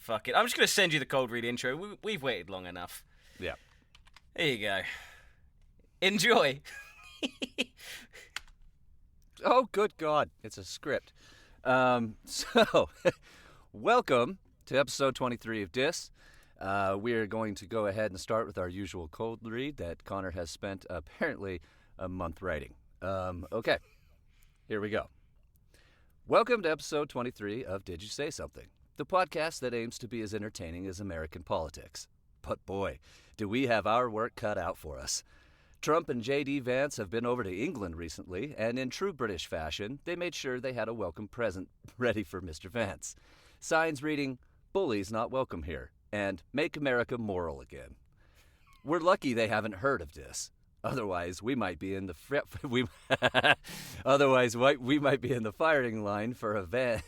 fuck it. I'm just going to send you the cold read intro. We've waited long enough. Yeah. Here you go. Enjoy. Oh, good God. It's a script. Welcome to episode 23 of DYSS. We are going to go ahead and start with our usual cold read that Conor has spent apparently a month writing. Okay. Here we go. Welcome to episode 23 of Did You Say Something? The podcast that aims to be as entertaining as American politics. But boy, do we have our work cut out for us. Trump and J.D. Vance have been over to England recently, and in true British fashion, they made sure they had a welcome present ready for Mr. Vance. Signs reading, "Bullies not welcome here," and "Make America moral again." We're lucky they haven't heard of this. Otherwise, we might be in the we might be in the firing line for a van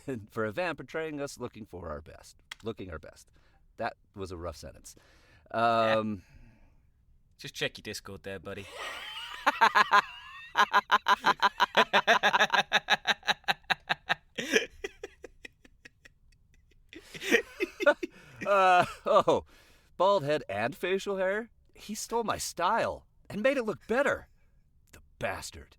portraying us looking our best. That was a rough sentence. Just check your Discord there, buddy. Bald head and facial hair? He stole my style and made it look better. The bastard.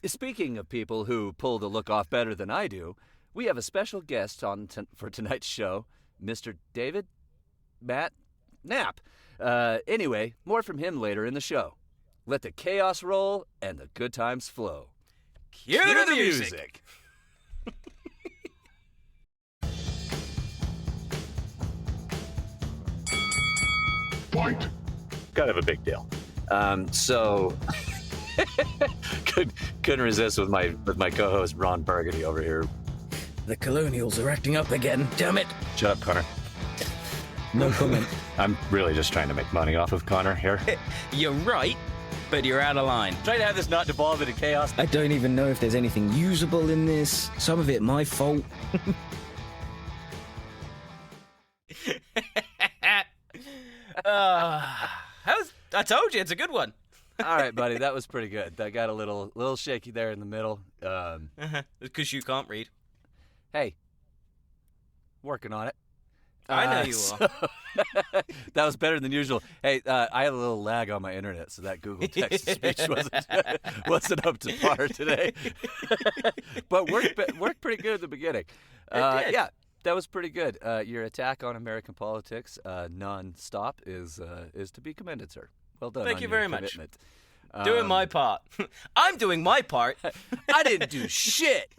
Speaking of people who pull the look off better than I do, we have a special guest on for tonight's show, Mr. Matt Knapp. Anyway, more from him later in the show. Let the chaos roll and the good times flow. Cue the music. Fight. Kind of a big deal. Couldn't resist with my co-host Ron Burgundy over here. The colonials are acting up again, damn it. Shut up, Conor. No comment. I'm really just trying to make money off of Conor here. You're right, but you're out of line. Trying to have this not devolve into chaos. I don't even know if there's anything usable in this. Some of it my fault. I told you, it's a good one. All right, buddy, that was pretty good. That got a little shaky there in the middle. Because you can't read. Hey, working on it. I know you are. That was better than usual. Hey, I had a little lag on my internet, so that Google text-to-speech wasn't up to par today. But worked pretty good at the beginning. Yeah, that was pretty good. Your attack on American politics, non-stop, is to be commended, sir. Well done. Thank you very much. Commitment. Doing my part. I'm doing my part. I didn't do shit.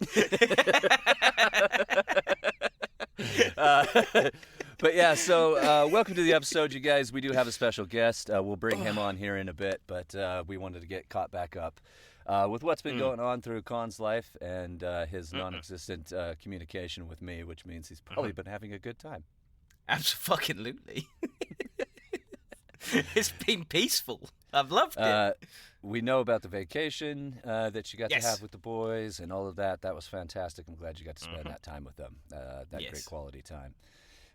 But yeah, so welcome to the episode, you guys. We do have a special guest. We'll bring him on here in a bit, but we wanted to get caught back up with what's been going on through Con's life and his non-existent communication with me, which means he's probably been having a good time. Absolutely. It's been peaceful. I've loved it. We know about the vacation that you got to have with the boys and all of that. That was fantastic. I'm glad you got to spend that time with them. Great quality time.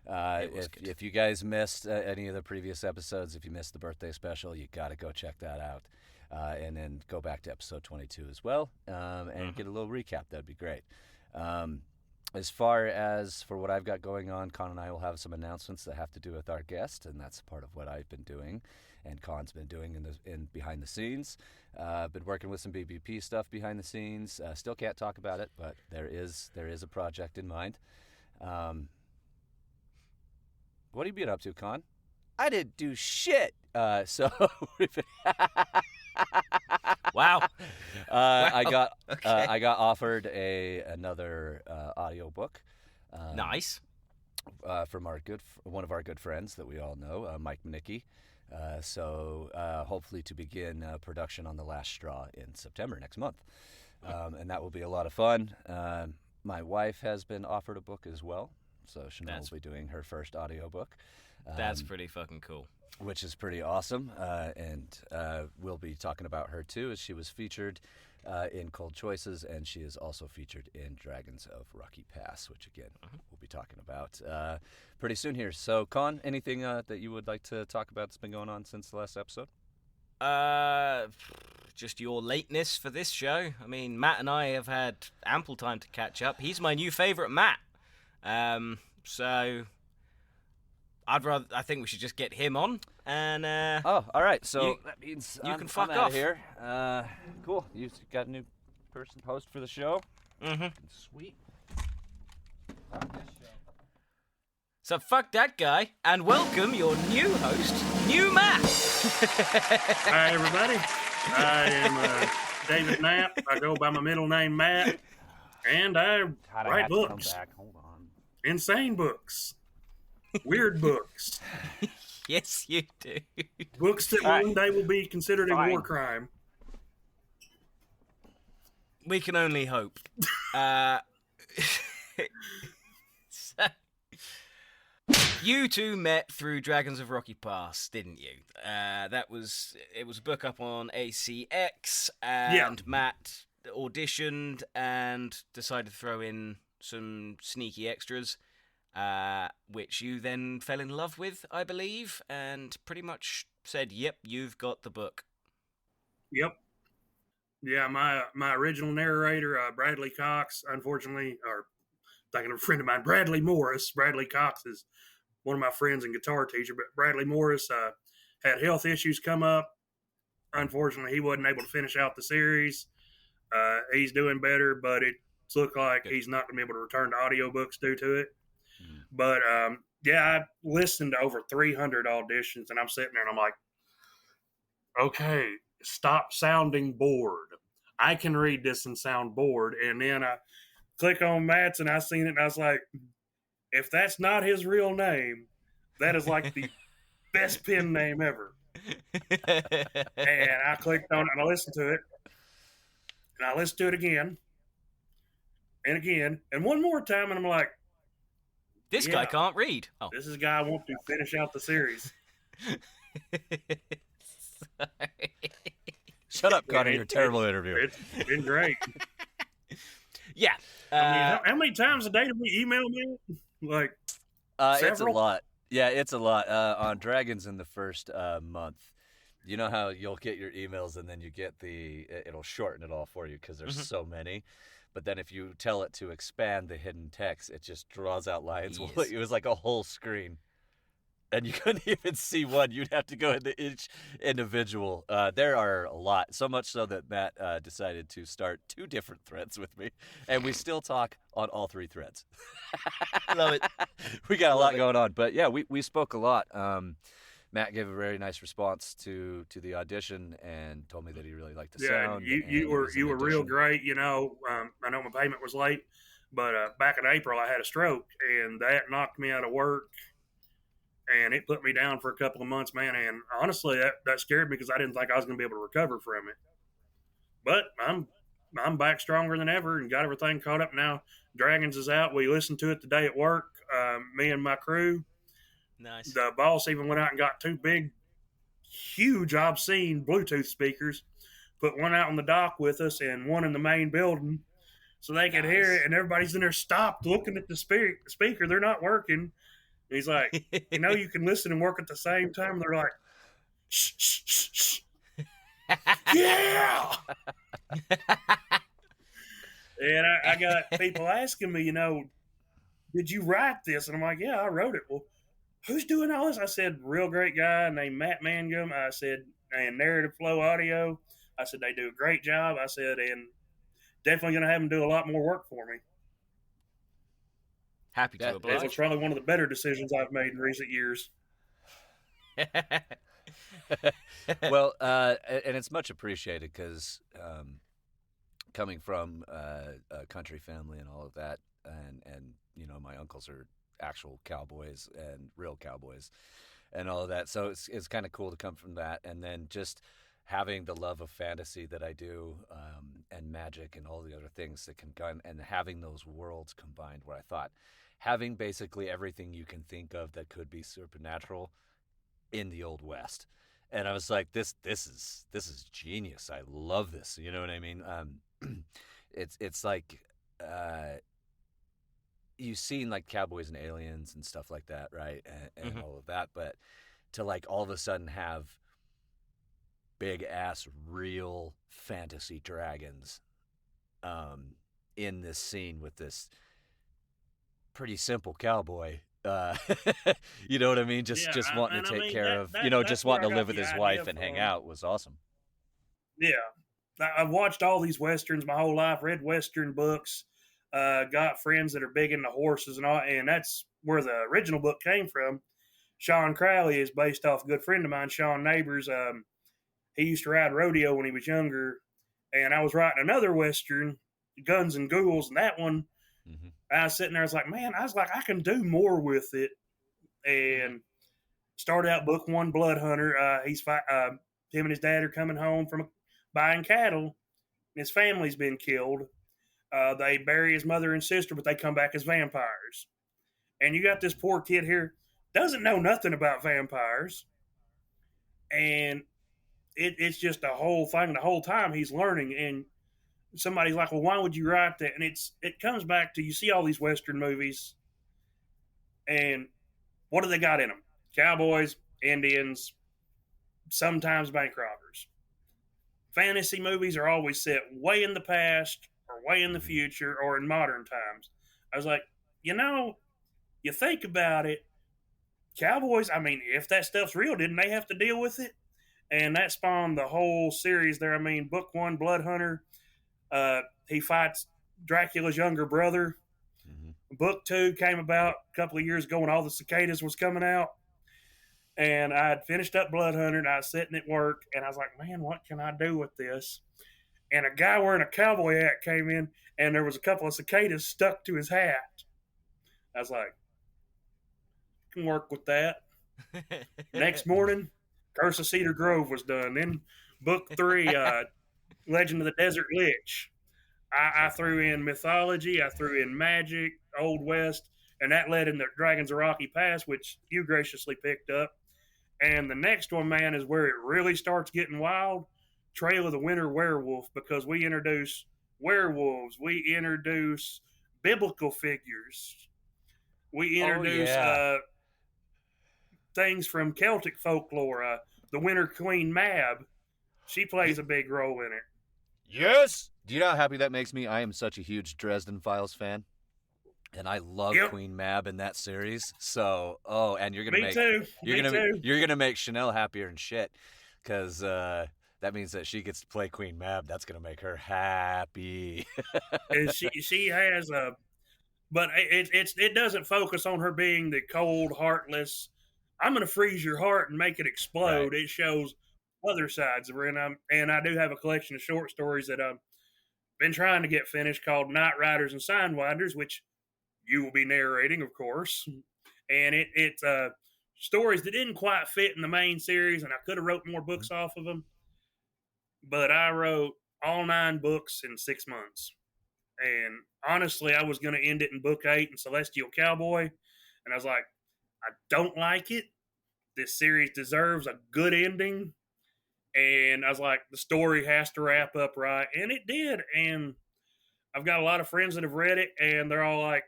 If you guys missed any of the previous episodes, if you missed the birthday special, you got to go check that out. And then go back to episode 22 as well and get a little recap. That'd be great. As far as for what I've got going on, Con and I will have some announcements that have to do with our guest, and that's part of what I've been doing, and Con's been doing in behind the scenes. Been working with some BBP stuff behind the scenes. Still can't talk about it, but there is a project in mind. What have you been up to, Con? I didn't do shit. Wow. I got offered another audio book. Nice. From one of our good friends that we all know, Mike Manicki. So hopefully to begin production on The Last Straw in September next month. And that will be a lot of fun. My wife has been offered a book as well. So Chanel will be doing her first audio book. That's pretty fucking cool. Which is pretty awesome. And we'll be talking about her too, as she was featured in Cold Choices, and she is also featured in Dragons of Rocky Pass, which again we'll be talking about pretty soon here. So, Con, anything that you would like to talk about that's been going on since the last episode? Just your lateness for this show. I mean, Matt and I have had ample time to catch up. He's my new favorite Matt. So I think we should just get him on, and Oh, all right. So You- that means you I'm, can fuck I'm outta off. here. Cool. You got a new person host for the show? mhm. Sweet. So fuck that guy, and welcome your new host, New Matt. Hi, everybody. I am David Knapp. I go by my middle name, Matt, and I God, I write have to come books. back. Hold on. Insane books. Weird books. Yes, you do. Books that All right. one day will be considered a Fine. war crime. We can only hope. So, you two met through Dragons of Rocky Pass, didn't you? It was a book up on ACX, and Yeah. Matt auditioned and decided to throw in some sneaky extras, which you then fell in love with, I believe, and pretty much said, "Yep, you've got the book." Yep. Yeah, my original narrator, Bradley Cox, unfortunately, or thinking of a friend of mine, Bradley Morris. Bradley Cox is one of my friends and guitar teacher, but Bradley Morris had health issues come up. Unfortunately, he wasn't able to finish out the series. He's doing better, but it looks like he's not going to be able to return to audiobooks due to it. But yeah, I listened to over 300 auditions, and I'm sitting there and I'm like, okay, stop sounding bored. I can read this and sound bored. And then I click on Matt's and I seen it and I was like, if that's not his real name, that is like the best pen name ever. And I clicked on it and I listened to it. And I listened to it again and again and one more time. And I'm like, This guy can't read. Oh. this is a guy I want to finish out the series. Sorry. Shut up, Conor. Yeah, You're a terrible interview. It's been great. Yeah. I mean, how many times a day do we email me? Like, It's a several? lot. Yeah, it's a lot. On Dragons in the first month, you know how you'll get your emails and then you get it'll shorten it all for you because there's so many. But then if you tell it to expand the hidden text, it just draws out lines. Yes. It was like a whole screen. And you couldn't even see one. You'd have to go into each individual. There are a lot. So much so that Matt decided to start 2 different threads with me. And we still talk on all 3 threads. Love it. We got a Love lot it. going on. But yeah, we spoke a lot. Matt gave a very nice response to the audition and told me that he really liked the yeah, sound. you and it were was an real addition. great. You know, I know my payment was late, but back in April I had a stroke and that knocked me out of work. And it put me down for a couple of months, man. And honestly, that scared me because I didn't think I was going to be able to recover from it. But I'm back stronger than ever and got everything caught up now. Dragons is out. We listened to it today at work, me and my crew. Nice. The boss even went out and got 2 big, huge, obscene Bluetooth speakers, put one out on the dock with us and one in the main building so they could hear it. And everybody's in there stopped looking at the speaker. They're not working. And he's like, you know, you can listen and work at the same time. They're like, shh, shh, shh, shh. Yeah. And I got people asking me, you know, did you write this? And I'm like, yeah, I wrote it. Well, who's doing all this? I said, real great guy named Matt Mangum. I said, and Narrative Flow Audio. I said, they do a great job. I said, and definitely going to have them do a lot more work for me. Happy to That- It oblige. was probably one of the better decisions I've made in recent years. Well, and it's much appreciated because coming from a country family and all of that, and you know, my uncles are actual cowboys and real cowboys and all of that. So it's kind of cool to come from that, and then just having the love of fantasy that I do, and magic and all the other things that can come, and having those worlds combined, where I thought having basically everything you can think of that could be supernatural in the Old West. And I was like, this is genius. I love this. You know what I mean? It's like you've seen like Cowboys and Aliens and stuff like that, right? And all of that, but to like all of a sudden have big ass real fantasy dragons in this scene with this pretty simple cowboy You know what I mean? Just Yeah, wanting and to I take mean care that, of, that just that's where wanting I to got live with the his idea wife and hang from. out was awesome. Yeah, I've watched all these westerns my whole life, read western books, got friends that are big into horses and all, and that's where the original book came from. Sean Crowley is based off a good friend of mine, Sean Neighbors. He used to ride rodeo when he was younger, and I was writing another western, Guns and Ghouls, and that one Mm-hmm. I was sitting there, I was like, I can do more with it, and started out book one, Blood Hunter. Him and his dad are coming home from buying cattle. His family's been killed. They bury his mother and sister, but they come back as vampires. And you got this poor kid here, doesn't know nothing about vampires, and it's just a whole thing. The whole time he's learning, and somebody's like, "Well, why would you write that?" And it comes back to, you see all these Western movies, and what do they got in them? Cowboys, Indians, sometimes bank robbers. Fantasy movies are always set way in the past or way in the future or in modern times. I was like, you think about it, cowboys, I mean, if that stuff's real, didn't they have to deal with it? And that spawned the whole series there. I mean, book one, Blood Hunter, he fights Dracula's younger brother. Mm-hmm. Book two came about a couple of years ago when all the cicadas was coming out. And I had finished up Blood Hunter, and I was sitting at work, and I was like, man, what can I do with this? And a guy wearing a cowboy hat came in, and there was a couple of cicadas stuck to his hat. I was like, I can work with that. Next morning, Curse of Cedar Grove was done. Then book three, Legend of the Desert Lich. I threw in mythology, I threw in magic, Old West, and that led into Dragons of Rocky Pass, which you graciously picked up. And the next one, man, is where it really starts getting wild. Trail of the Winter Werewolf, because we introduce werewolves, we introduce biblical figures, we introduce things from Celtic folklore. The Winter Queen Mab, she plays a big role in it. Yes. Do you know how happy that makes me? I am such a huge Dresden Files fan, and I love Queen Mab in that series. So, and you're gonna you're gonna make Chanel happier and shit, because that means that she gets to play Queen Mab. That's gonna make her happy. And she has but it doesn't focus on her being the cold, heartless, I'm gonna freeze your heart and make it explode. Right. It shows other sides of her, and I do have a collection of short stories that I've been trying to get finished called Night Riders and Sidewinders, which you will be narrating, of course. And it's stories that didn't quite fit in the main series, and I could have wrote more books off of them, but I wrote all 9 books in 6 months. And honestly, I was going to end it in book 8 in Celestial Cowboy, and I was like, I don't like it. This series deserves a good ending. And I was like, the story has to wrap up right. And it did. And I've got a lot of friends that have read it, and they're all like,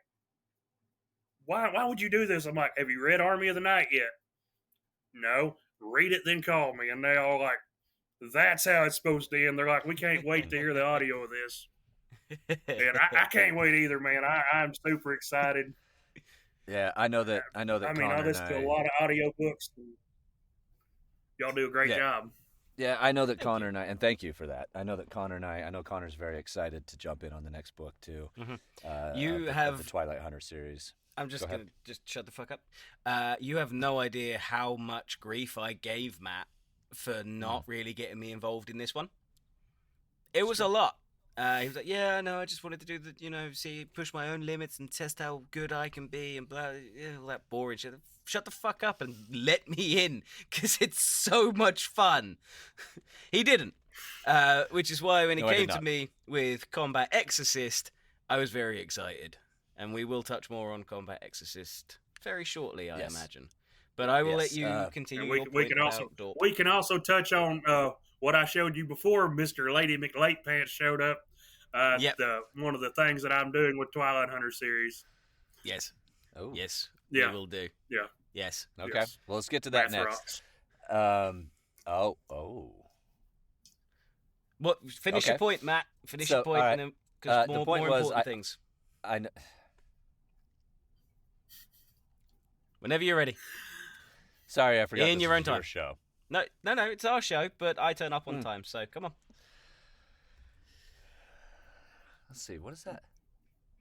why would you do this? I'm like, have you read Army of the Night yet? No. Read it, then call me. And they all like, that's how it's supposed to end. They're like, we can't wait to hear the audio of this. And I can't wait either, man. I'm super excited. Yeah, I know that. I mean, I listen to a lot of audio books. Y'all do a great job. Yeah, I know that Conor and I, and thank you for that. I know that Conor and I know Conor's very excited to jump in on the next book too. Mm-hmm. You have the Twilight Hunter series. I'm just going to just shut the fuck up. You have no idea how much grief I gave Matt for not really getting me involved in this one. It was a lot. He was like, yeah, no, I just wanted to do the, push my own limits and test how good I can be and blah, all that boring shit. Shut the fuck up and let me in, because it's so much fun. He didn't, which is why when he came to me with Combat Exorcist, I was very excited. And we will touch more on Combat Exorcist very shortly, I imagine. But I will let you continue. We can also touch on what I showed you before. Mr. Lady McLatepants showed up. One of the things that I'm doing with Twilight Hunter series. Yes. Oh. Yes. Yeah. We will do. Yeah. Yes. Okay. Yes. Well, let's get to that next. What? Finish your point, Matt. Finish your point, right. Because more important things. I know. Whenever you're ready. Sorry, I forgot. In this your is own time. Your show. No, it's our show, but I turn up on time, so come on. Let's see. What is that?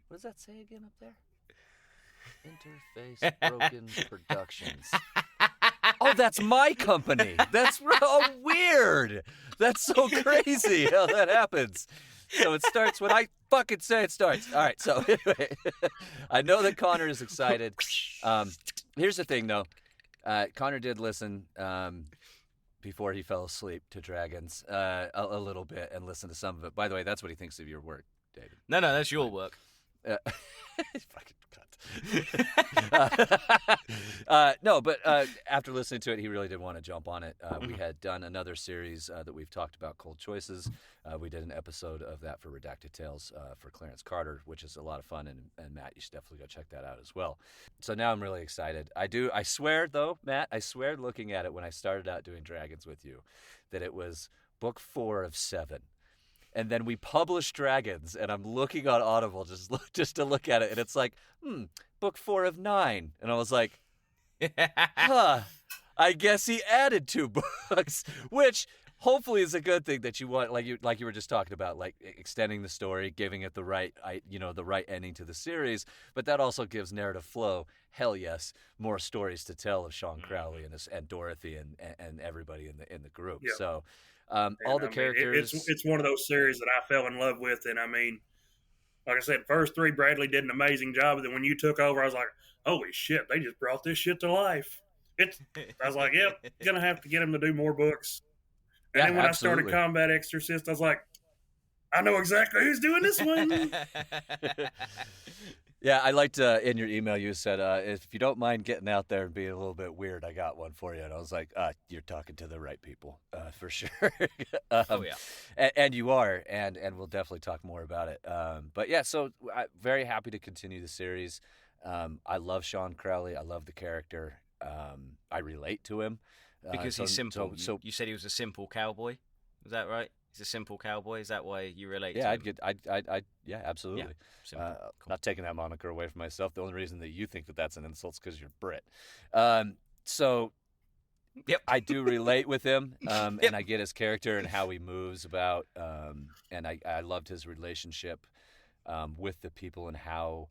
What does that say again up there? Interface Broken Productions. Oh, that's my company. That's weird. That's so crazy how that happens. So it starts when I fucking say it starts. All right, so anyway, I know that Conor is excited. Here's the thing, though. Conor did listen before he fell asleep to Dragons a little bit and listen to some of it. By the way, that's what he thinks of your work, David. No, that's your work. Fucking cunt. No, but after listening to it, he really did want to jump on it. We had done another series that we've talked about, Cold Choices. We did an episode of that for Redacted Tales for Clarence Carter, which is a lot of fun. And Matt, you should definitely go check that out as well. So now I'm really excited. I swear, though, Matt, looking at it when I started out doing Dragons with you, that it was book 4 of 7. And then we published Dragons, and I'm looking on Audible just to look at it, and it's like, book 4 of 9. And I was like, I guess he added 2 books, which hopefully is a good thing that you want, like you were just talking about, like extending the story, giving it the right ending to the series. But that also gives narrative flow. Hell yes, more stories to tell of Sean Crowley and Dorothy and everybody in the group. Yep. So. All the characters. It's one of those series that I fell in love with, and I mean, like I said, first 3 Bradley did an amazing job. And then when you took over, I was like, holy shit, they just brought this shit to life. I was like, yep, gonna have to get him to do more books. And then when absolutely. I started Combat Exorcist, I was like, I know exactly who's doing this one. Yeah, I liked in your email you said, if you don't mind getting out there and being a little bit weird, I got one for you. And I was like, you're talking to the right people, for sure. Oh, yeah. And you are, and we'll definitely talk more about it. But yeah, so I'm very happy to continue the series. I love Sean Crowley. I love the character. I relate to him. Because he's simple. So you said he was a simple cowboy. Is that right? He's a simple cowboy. Is that why you relate yeah, to him? Yeah, absolutely. Yeah, simple. Cool. Not taking that moniker away from myself. The only reason that you think that that's an insult is because you're Brit. So yep. I do relate with him, and I get his character and how he moves about, and I loved his relationship with the people and how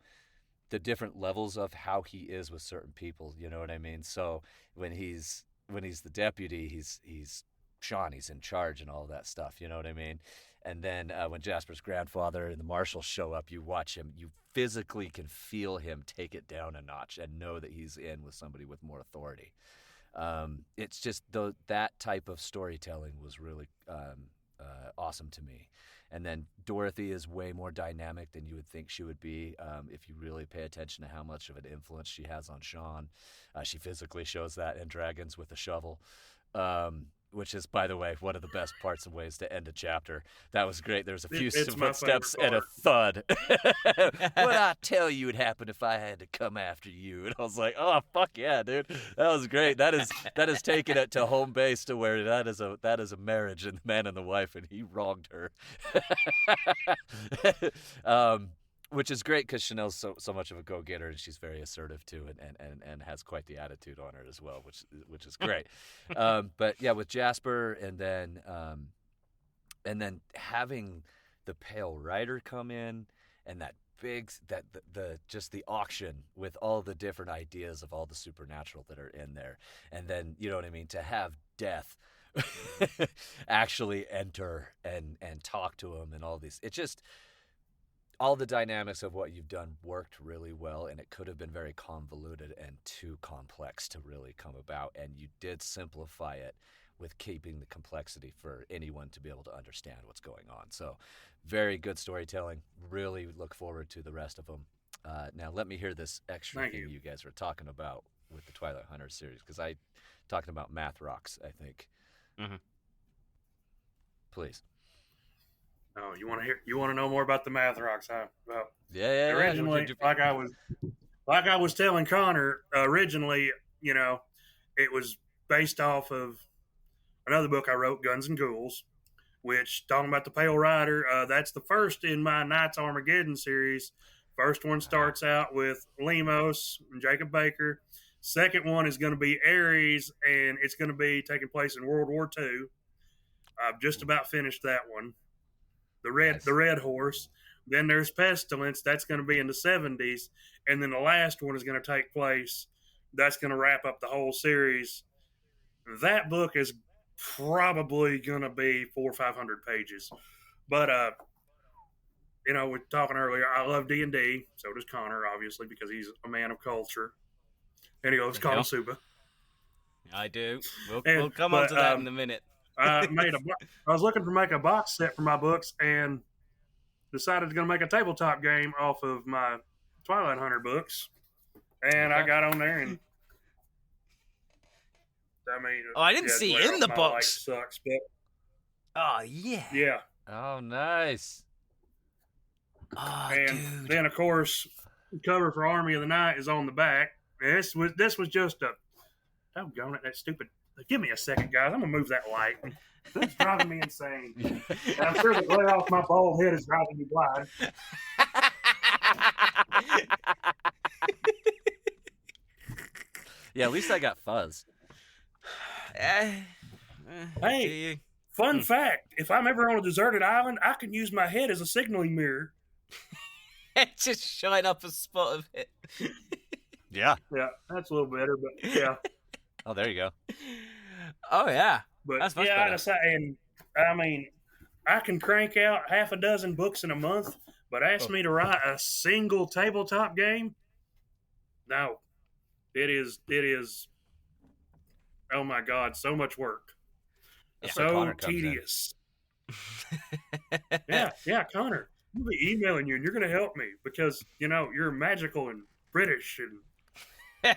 the different levels of how he is with certain people. You know what I mean? So when he's the deputy, he's Sean, he's in charge and all that stuff, you know what I mean? And then when Jasper's grandfather and the marshals show up, you watch him, you physically can feel him take it down a notch and know that he's in with somebody with more authority. It's just that type of storytelling was really awesome to me. And then Dorothy is way more dynamic than you would think she would be if you really pay attention to how much of an influence she has on Sean. She physically shows that in Dragons with a shovel. Which is, by the way, one of the best parts and ways to end a chapter. That was great. There's a few footsteps and a thud. What I tell you would happen if I had to come after you? And I was like, oh, fuck yeah, dude. That was great. That is taking it to home base to where that is a marriage and the man and the wife, and he wronged her. Which is great because Chanel's so much of a go-getter, and she's very assertive too, and has quite the attitude on her as well, which is great. But yeah, with Jasper, and then having the Pale Rider come in, and that just the auction with all the different ideas of all the supernatural that are in there, and then you know what I mean, to have Death actually enter and talk to him and all these, it just. All the dynamics of what you've done worked really well, and it could have been very convoluted and too complex to really come about, and you did simplify it with keeping the complexity for anyone to be able to understand what's going on. So very good storytelling. Really look forward to the rest of them. Now let me hear this extra thing you guys were talking about with the Twilight Hunter series, because I talking about math rocks, I think. Mm-hmm. Please. Oh, you want to know more about the math rocks, huh? Well, yeah. Originally, like I was telling Conor, originally, you know, it was based off of another book I wrote, Guns and Ghouls, which talking about the Pale Rider. That's the first in my Knights Armageddon series. First one starts out with Lemos and Jacob Baker. Second one is going to be Ares, and it's going to be taking place in World War II. I've just about finished that one. The Red Horse. Then there's Pestilence. That's going to be in the 70s. And then the last one is going to take place. That's going to wrap up the whole series. That book is probably going to be 400 or 500 pages. But, we were talking earlier, I love D&D. So does Conor, obviously, because he's a man of culture. And he loves Konosuba. I do. We'll come on to that in a minute. I was looking to make a box set for my books and decided to go make a tabletop game off of my Twilight Hunter books. And I got on there and I didn't see it in the box. Sucks, but oh yeah. Yeah. Oh, nice. Oh, and dude. then of course the cover for Army of the Night is on the back. And this was just a doggone it, that stupid. Give me a second, guys. I'm gonna move that light. It's driving me insane. And I'm sure the glare off my bald head is driving me blind. Yeah, at least I got fuzz. Hey, fun fact: if I'm ever on a deserted island, I can use my head as a signaling mirror. Just shine up a spot of it. Yeah. Yeah, that's a little better, but yeah. Oh, there you go. Oh yeah, But that's much yeah, better. and I mean, I can crank out half a dozen books in a month, but ask me to write a single tabletop game? No. It is oh my God, so much work. Yeah. So tedious. Yeah, Connor. I'll be emailing you and you're gonna help me because you're magical and British and I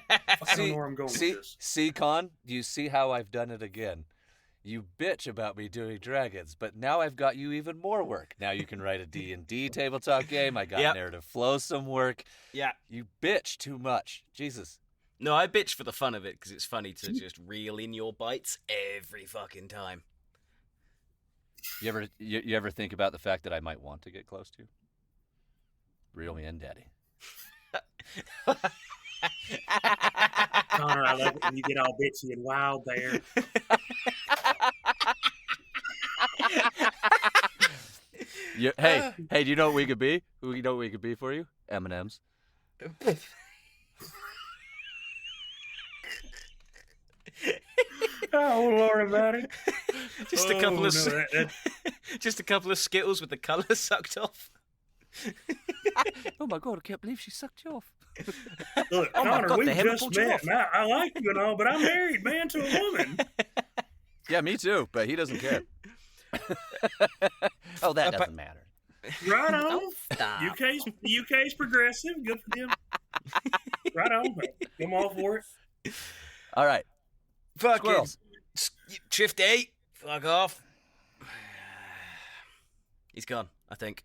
don't know where I'm going with this. See, Con, do you see how I've done it again? You bitch about me doing dragons, but now I've got you even more work. Now you can write a D&D tabletop game. I got narrative flow some work. Yeah. You bitch too much. Jesus. No, I bitch for the fun of it because it's funny to just reel in your bites every fucking time. You ever think about the fact that I might want to get close to you? Reel me in, Daddy. Connor, I love it when you get all bitchy and wild there. Hey, do you know what we could be? You know what we could be for you? M&M's. Oh, Lord about it. Just a couple of just a couple of Skittles with the colour sucked off. Oh my God, I can't believe she sucked you off. Look, Oh my Connor, God, we they haven't just pulled you met. off. And I like you and all, but I'm married, man, to a woman. Yeah, me too, but he doesn't care. Oh, that doesn't matter. Right on. Don't stop. UK's progressive. Good for them. Right on. I'm all for it. All right. Fucking Squirrels. Shift 8. Fuck off. He's gone, I think.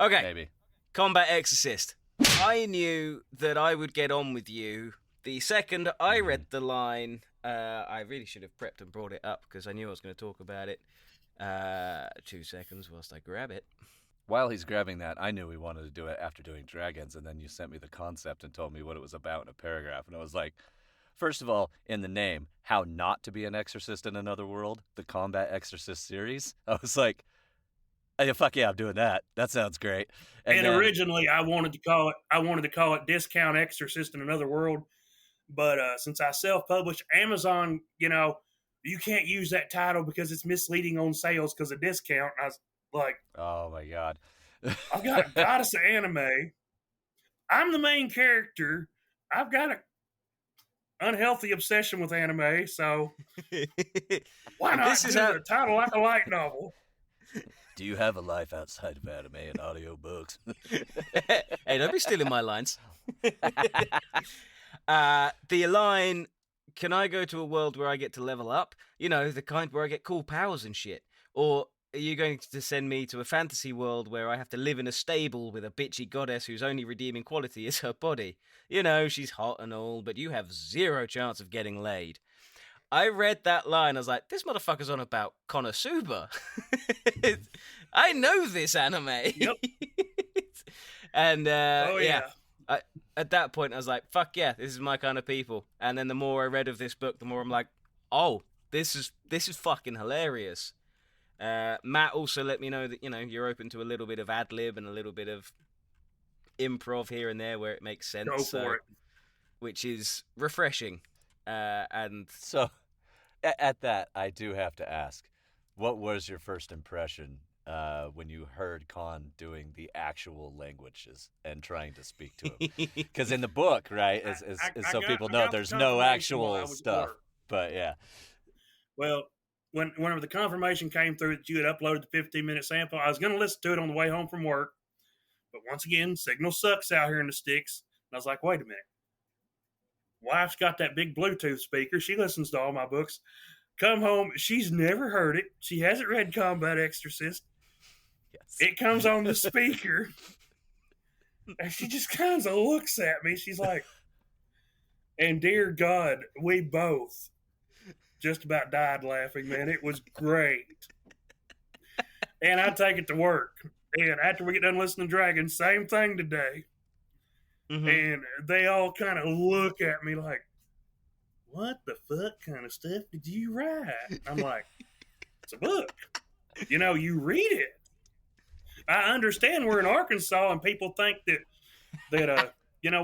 Okay. Maybe. Combat Exorcist. I knew that I would get on with you the second I read the line. I really should have prepped and brought it up because I knew I was going to talk about it. 2 seconds whilst I grab it. While he's grabbing that, I knew we wanted to do it after doing dragons, and then you sent me the concept and told me what it was about in a paragraph, and I was like, first of all, in the name, how not to be an exorcist in another world, the Combat Exorcist series. I was like, hey, fuck yeah, I'm doing that. That sounds great. And then, originally, I wanted to call it Discount Exorcist in Another World, but since I self-published, Amazon, you can't use that title because it's misleading on sales because of discount. And I was like, oh my God, I've got a goddess of anime. I'm the main character. I've got an unhealthy obsession with anime, so why not use a title like a light novel? Do you have a life outside of anime and audiobooks? Hey, don't be stealing my lines. The line, can I go to a world where I get to level up? The kind where I get cool powers and shit. Or are you going to send me to a fantasy world where I have to live in a stable with a bitchy goddess whose only redeeming quality is her body? She's hot and all, but you have zero chance of getting laid. I read that line, I was like, this motherfucker's on about Konosuba. I know this anime. Yep. And, yeah. At that point, I was like, fuck yeah, this is my kind of people. And then the more I read of this book, the more I'm like, oh, this is fucking hilarious. Matt also let me know that, you're open to a little bit of ad-lib and a little bit of improv here and there where it makes sense. Go for it. Which is refreshing. And So, at that, I do have to ask, what was your first impression when you heard Con doing the actual languages and trying to speak to him? Because in the book, right, so people know, there's no actual stuff. But yeah. Well, whenever the confirmation came through that you had uploaded the 15-minute sample, I was going to listen to it on the way home from work. But once again, signal sucks out here in the sticks. And I was like, wait a minute. Wife's got that big Bluetooth speaker. She listens to all my books. Come home. She's never heard it. She hasn't read Combat Exorcist. Yes. It comes on the speaker. And she just kind of looks at me. She's like, and dear God, we both just about died laughing, man. It was great. And I take it to work. And after we get done listening to Dragons, same thing today. Mm-hmm. And they all kind of look at me like, what the fuck kind of stuff did you write? I'm like, it's a book. You read it. I understand we're in Arkansas and people think that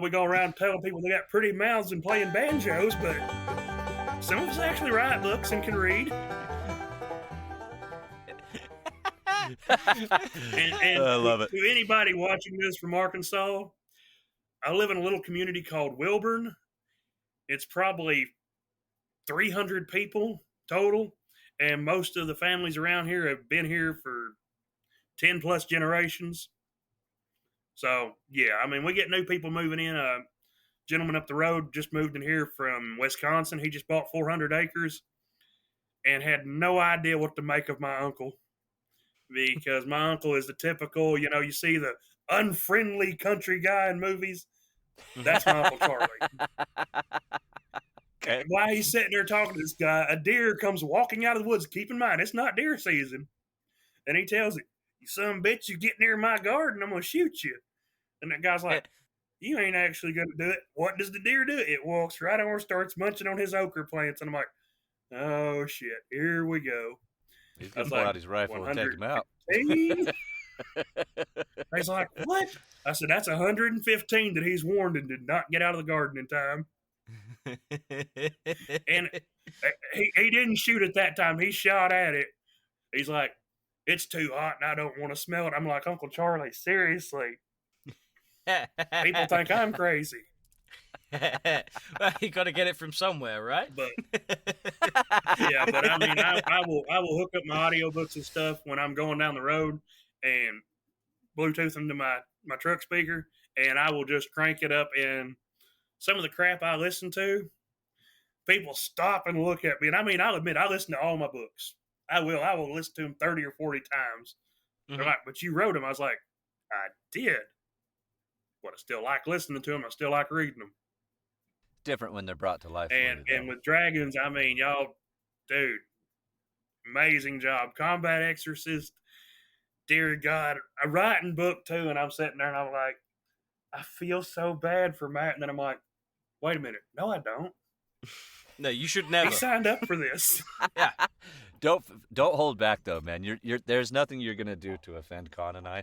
we go around telling people they got pretty mouths and playing banjos, but some of us actually write books and can read. and I love it. To anybody watching this from Arkansas, I live in a little community called Wilburn. It's probably 300 people total, and most of the families around here have been here for 10 plus generations. So, yeah, I mean, we get new people moving in. A gentleman up the road just moved in here from Wisconsin. He just bought 400 acres and had no idea what to make of my uncle, because my uncle is the typical, you see the unfriendly country guy in movies. That's my Uncle Charlie. Okay. While he's sitting there talking to this guy, a deer comes walking out of the woods. Keep in mind, it's not deer season. And he tells him, you son of a bitch, you get near my garden, I'm going to shoot you. And that guy's like, you ain't actually going to do it. What does the deer do? It walks right over and starts munching on his okra plants. And I'm like, oh, shit, here we go. He's going to pull out his rifle and take him out. He's like, what? I said, that's 115 that he's warned and did not get out of the garden in time. And he didn't shoot at that time. He shot at it. He's like, it's too hot and I don't want to smell it. I'm like, Uncle Charlie, seriously? People think I'm crazy. Well, you got to get it from somewhere, right? But yeah, but I mean, I will hook up my audiobooks and stuff when I'm going down the road and Bluetooth them to my truck speaker, and I will just crank it up. And some of the crap I listen to, people stop and look at me. And I mean, I'll admit, I listen to all my books. I will listen to them 30 or 40 times. Mm-hmm. They're like, but you wrote them. I was like, I did. But I still like listening to them. I still like reading them. Different when they're brought to life. And with Dragons, I mean, y'all, dude, amazing job. Combat Exorcist, dear God, a writing book too. And I'm sitting there and I'm like, I feel so bad for Matt. And then I'm like, wait a minute. No, I don't. No, you should never. He signed up for this. Yeah. Don't hold back though, man. You're there's nothing you're gonna do to offend Con and I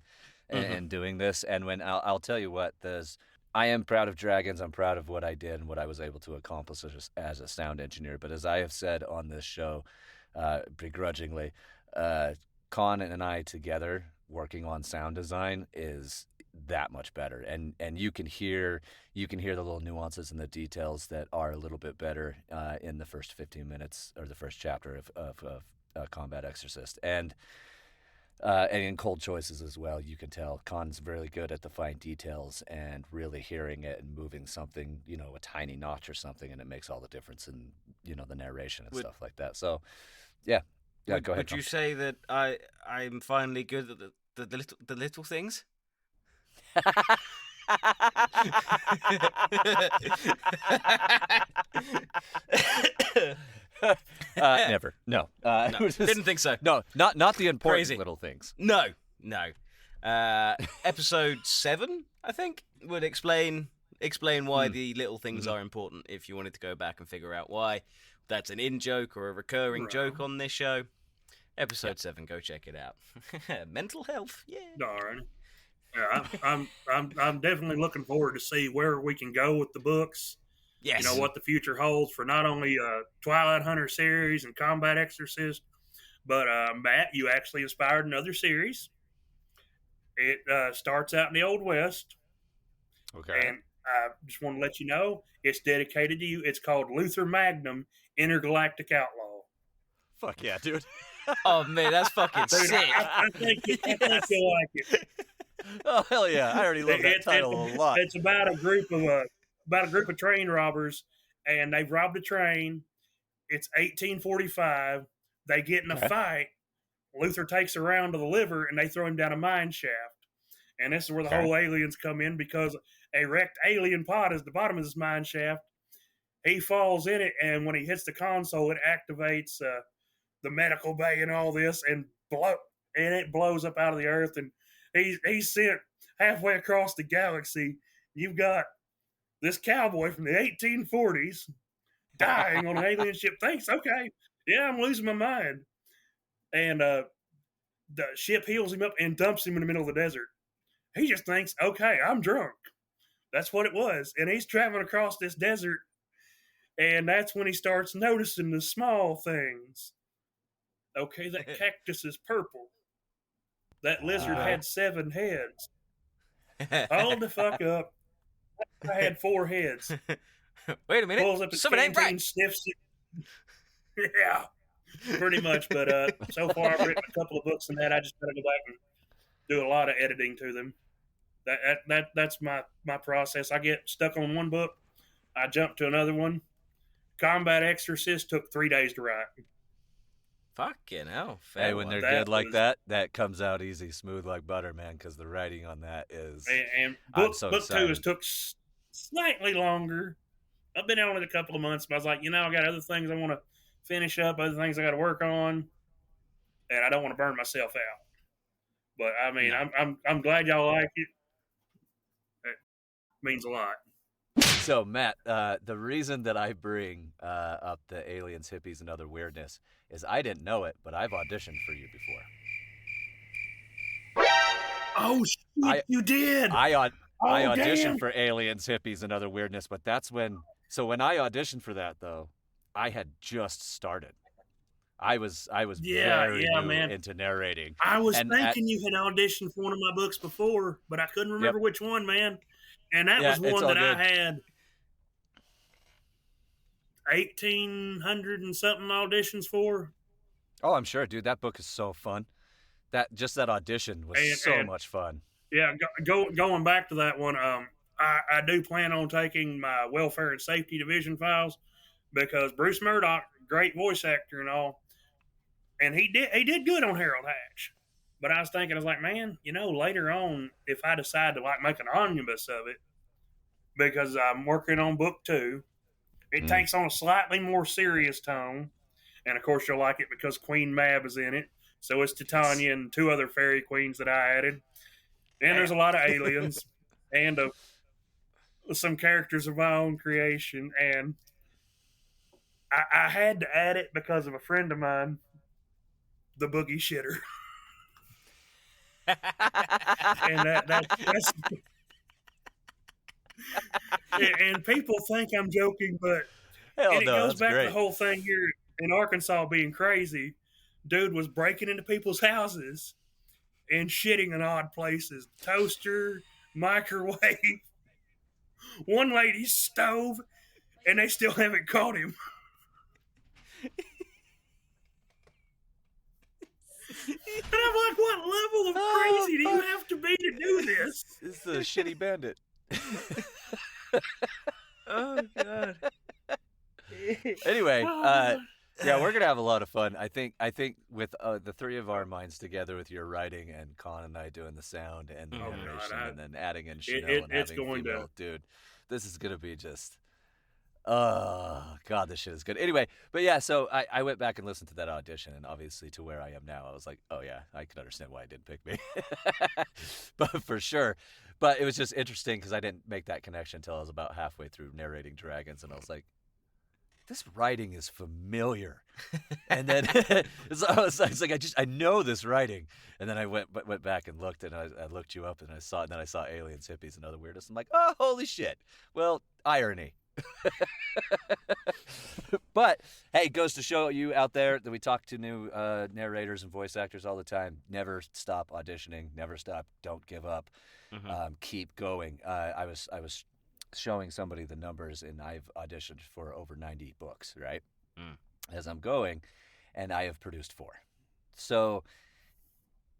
in doing this. And when I'll tell you what, I am proud of Dragons. I'm proud of what I did and what I was able to accomplish as a sound engineer. But as I have said on this show, begrudgingly, Con and I together working on sound design is that much better. And you can hear the little nuances and the details that are a little bit better in the first 15 minutes or the first chapter of Combat Exorcist. And in Cold Choices as well, you can tell Con's really good at the fine details and really hearing it and moving something, a tiny notch or something, and it makes all the difference in, the narration and stuff like that. So, yeah, go ahead. Would you say that I'm finally good at the little things? Never. No. No, didn't think so. No, not the important Crazy. little things. No. Episode 7, I think, would explain why the little things are important if you wanted to go back and figure out why that's an in-joke or a recurring joke on this show. Episode 7, go check it out. Mental health, yeah. Darn. Yeah, I'm definitely looking forward to see where we can go with the books. Yes. You know, what the future holds for not only Twilight Hunter series and Combat Exorcist, but Matt, you actually inspired another series. It starts out in the Old West. Okay. And I just want to let you know, it's dedicated to you. It's called Luther Magnum, Intergalactic Outlaw. Fuck yeah, dude. Oh, man, that's fucking Dude, sick. I think you'll like it. Oh, hell yeah. I already love that title a lot. It's about a group of train robbers, and they've robbed a train. It's 1845. They get in a fight. Luther takes a round to the liver, and they throw him down a mine shaft. And this is where the whole aliens come in, because a wrecked alien pod is the bottom of this mine shaft. He falls in it, and when he hits the console, it activates the medical bay and all this, and it blows up out of the earth. And he's sent halfway across the galaxy. You've got this cowboy from the 1840s dying on an alien ship. Thanks. Okay. Yeah, I'm losing my mind. And the ship heals him up and dumps him in the middle of the desert. He just thinks, okay, I'm drunk. That's what it was. And he's traveling across this desert, and that's when he starts noticing the small things. Okay, that cactus is purple. That lizard had 7 heads. Hold the fuck up. I had 4 heads. Wait a minute. Pulls up his canteen, sniffs it. Yeah, pretty much. But so far, I've written a couple of books and that. I just got to go back and do a lot of editing to them. That's my process. I get stuck on one book, I jump to another one. Combat Exorcist took 3 days to write. Fucking hell. Hey, when they're good like that comes out easy, smooth like butter, man, because the writing on that is... And book 2 has took slightly longer. I've been on it a couple of months, but I was like, I got other things I want to finish up, other things I got to work on, and I don't want to burn myself out. But, I mean, I'm glad y'all like it. It means a lot. So, Matt, the reason that I bring up the aliens, hippies, and other weirdness is I didn't know it, but I've auditioned for you before. Oh, shit, you did! I auditioned damn. for aliens, hippies, and other weirdness, but that's when... So when I auditioned for that, though, I had just started. I was very new into narrating. I was thinking you had auditioned for one of my books before, but I couldn't remember which one, man. And that was one that I had 1,800 and something auditions for. Oh, I'm sure, dude. That book is so fun. That audition was so much fun. Yeah, going back to that one, I do plan on taking my welfare and safety division files, because Bruce Murdoch, great voice actor and all, and he did good on Harold Hatch. But I was like, man, later on, if I decide to make an omnibus of it, because I'm working on book 2, it takes on a slightly more serious tone, and of course you'll like it because Queen Mab is in it. So it's Titania and 2 other fairy queens that I added, and there's a lot of aliens and some characters of my own creation, and I had to add it because of a friend of mine, the Boogie Shitter. And that's and people think I'm joking, but it goes back to the whole thing here in Arkansas being crazy. Dude was breaking into people's houses and shitting in odd places. Toaster, microwave, one lady's stove, and they still haven't caught him. And I'm like, what level of crazy do you have to be to do this? This is a shitty bandit. Oh, God. Anyway, yeah, we're gonna have a lot of fun. I think with the 3 of our minds together, with your writing and Con and I doing the sound and the animation, and then adding in Chanel and having female, dude, this is gonna be just Oh, God, this shit is good. Anyway, but yeah, so I went back and listened to that audition, and obviously to where I am now, I was like, oh, yeah, I could understand why I didn't pick me. But for sure. But it was just interesting because I didn't make that connection until I was about halfway through narrating Dragons, and I was like, this writing is familiar. And then so I was like, I know this writing. And then I went back and looked, and I looked you up, and then I saw Aliens, Hippies, and Other Weirdos. I'm like, oh, holy shit. Well, irony. But hey, it goes to show you out there that we talk to new narrators and voice actors all the time. Never stop auditioning. Never stop. Don't give up. Keep going. I was showing somebody the numbers, and I've auditioned for over 90 books, right? As I'm going, and I have produced 4. So,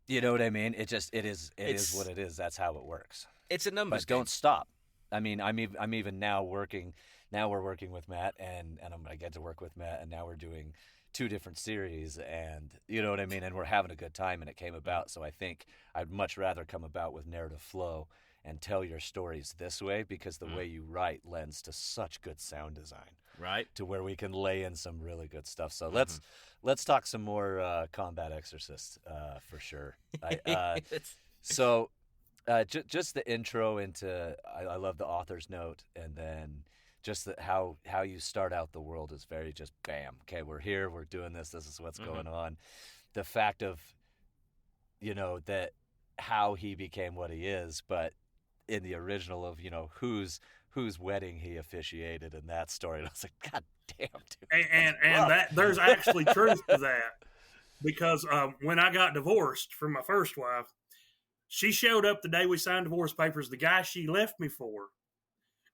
you know what I mean? It is what it is. That's how it works. It's a numbers But game. don't stop. I mean, I'm even now working. Now we're working with Matt, and I get to work with Matt, and now we're doing 2 different series, and you know what I mean. And we're having a good time, and it came about. So I think I'd much rather come about with narrative flow and tell your stories this way, because the way you write lends to such good sound design, Right. to where we can lay in some really good stuff. So let's talk some more Combat Exorcist for sure. So just the intro into I love the author's note, and then just how you start out the world is very just bam. Okay, we're here, we're doing this. This is what's going on. The fact of, that how he became what he is, but in the original of whose wedding he officiated in that story, and I was like, God damn, dude. And that there's actually truth to that, because when I got divorced from my first wife, she showed up the day we signed divorce papers, the guy she left me for.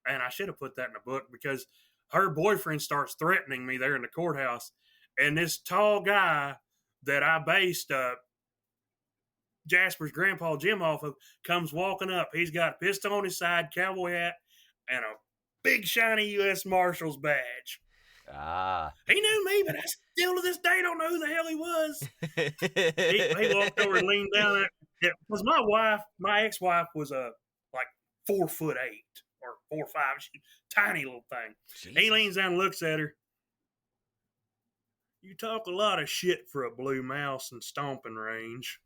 And I should have put that in the book, because her boyfriend starts threatening me there in the courthouse. And this tall guy that I based Jasper's grandpa Jim off of comes walking up. He's got a pistol on his side, cowboy hat, and a big shiny U.S. Marshal's badge. He knew me, but I still to this day don't know who the hell he was. He walked over and leaned down. Because my ex-wife was like 4'8" or 4'5", tiny little thing. Jesus. He leans down and looks at her. You talk a lot of shit for a blue mouse and stomping range.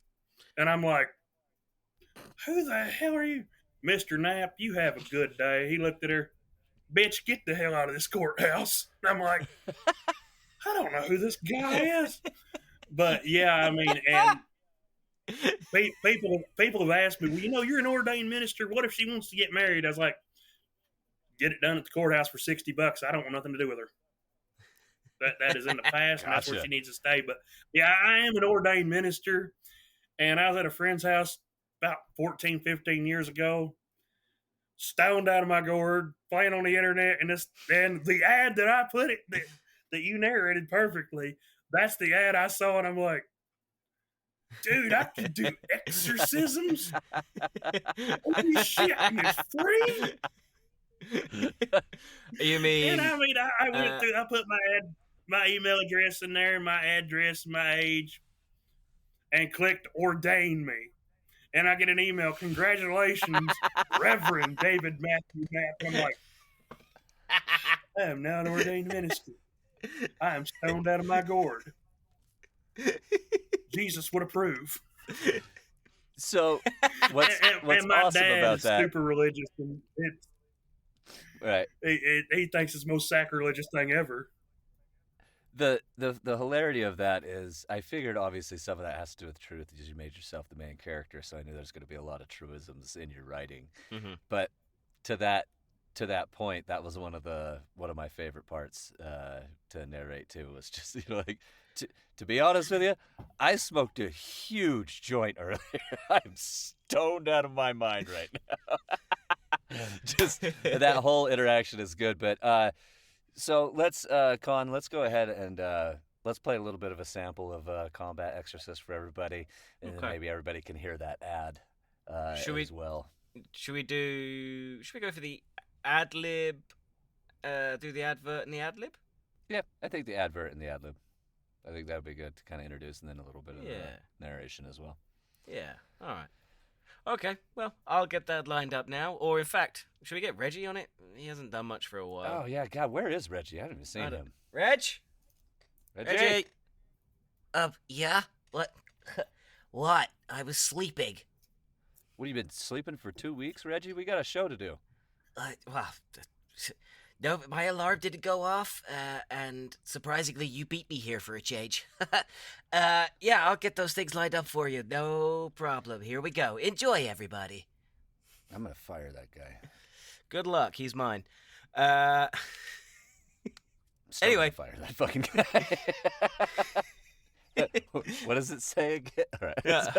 And I'm like, who the hell are you? Mr. Knapp, you have a good day. He looked at her. Bitch, get the hell out of this courthouse. And I'm like, I don't know who this guy is. But yeah, I mean, and people have asked me, well, you're an ordained minister. What if she wants to get married? I was like, get it done at the courthouse for $60. I don't want nothing to do with her. That is in the past, and that's where she needs to stay. But yeah, I am an ordained minister, and I was at a friend's house about 14, 15 years ago, stoned out of my gourd, playing on the internet, and the ad that I put that you narrated perfectly, that's the ad I saw, and I'm like, dude, I can do exorcisms? Holy shit, and it's free? You mean? And I mean, I went through. I put my email address in there, my address, my age, and clicked ordain me, and I get an email. Congratulations, Reverend David Matthew Knapp. I'm like, I am now an ordained minister. I am stoned out of my gourd. Jesus would approve. So what's and my awesome dad about is that? super religious, and Right. He thinks it's the most sacrilegious thing ever. The hilarity of that is, I figured obviously some of that has to do with truth, because you made yourself the main character, so I knew there's going to be a lot of truisms in your writing. But to that point, that was one of my favorite parts to narrate too. Was just like, to be honest with you, I smoked a huge joint earlier. I'm stoned out of my mind right now. Just that whole interaction is good. But so let's go ahead and let's play a little bit of a sample of Combat Exorcist for everybody, and then maybe everybody can hear that ad as well. Should we go for the ad lib? Do the advert and the ad lib? Yeah, I think the advert and the ad lib. I think that would be good to kind of introduce, and then a little bit of the narration as well. Yeah. All Okay, well, I'll get that lined up now. Or, in fact, should we get Reggie on it? He hasn't done much for a while. Oh, yeah, God, where is Reggie? I haven't even seen him. Reg? Reggie? Yeah? What? What? I was sleeping. What, you been sleeping for 2 weeks, Reggie? We got a show to do. Well, no, my alarm didn't go off, and surprisingly, you beat me here for a change. Yeah, I'll get those things lined up for you. No problem. Here we go. Enjoy, everybody. I'm going to fire that guy. Good luck. He's mine. Still Anyway. gonna fire that fucking guy. What does it say again? All right. Yeah.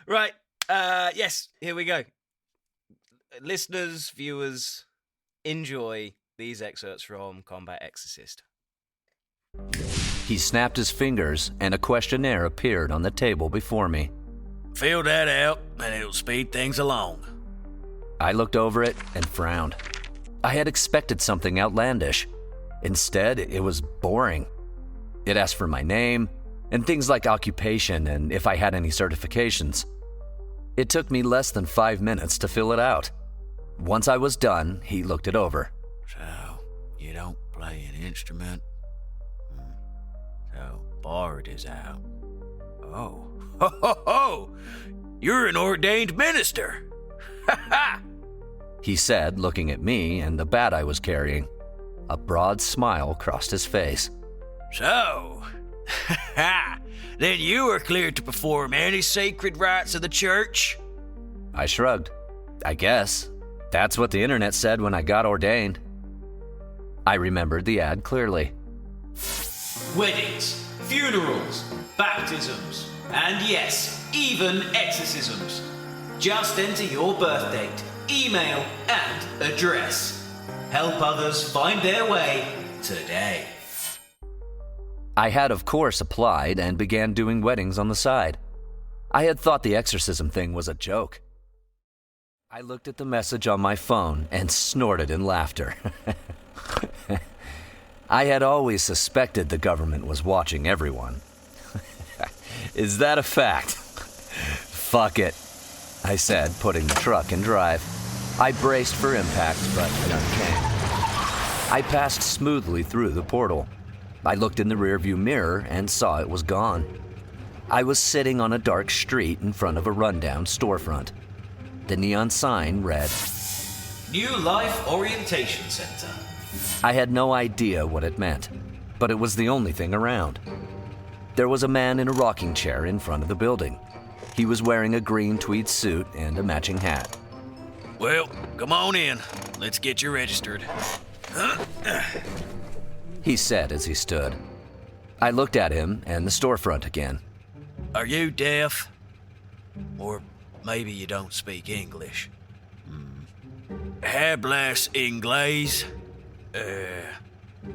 Right. Yes, here we go. Listeners, viewers, enjoy these excerpts from Combat Exorcist. He snapped his fingers, and a questionnaire appeared on the table before me. Fill that out, and it'll speed things along. I looked over it and frowned. I had expected something outlandish. Instead, it was boring. It asked for my name, and things like occupation and if I had any certifications. It took me less than 5 minutes to fill it out. Once I was done, he looked it over. So, you don't play an instrument? So, Bard is out. Oh. Ho, ho, ho! You're an ordained minister! Ha ha! He said, looking at me and the bat I was carrying. A broad smile crossed his face. So, then you are cleared to perform any sacred rites of the church? I shrugged. I guess. That's what the internet said when I got ordained. I remembered the ad clearly. Weddings, funerals, baptisms, and yes, even exorcisms. Just enter your birth date, email, and address. Help others find their way today. I had, of course, applied and began doing weddings on the side. I had thought the exorcism thing was a joke. I looked at the message on my phone and snorted in laughter. I had always suspected the government was watching everyone. Is that a fact? Fuck it, I said, putting the truck in drive. I braced for impact, but none came. I passed smoothly through the portal. I looked in the rearview mirror and saw it was gone. I was sitting on a dark street in front of a rundown storefront. The neon sign read, New Life Orientation Center. I had no idea what it meant, but it was the only thing around. There was a man in a rocking chair in front of the building. He was wearing a green tweed suit and a matching hat. Well, come on in. Let's get you registered. He said as he stood. I looked at him and the storefront again. Are you deaf? Or maybe you don't speak English? Hablas Inglés?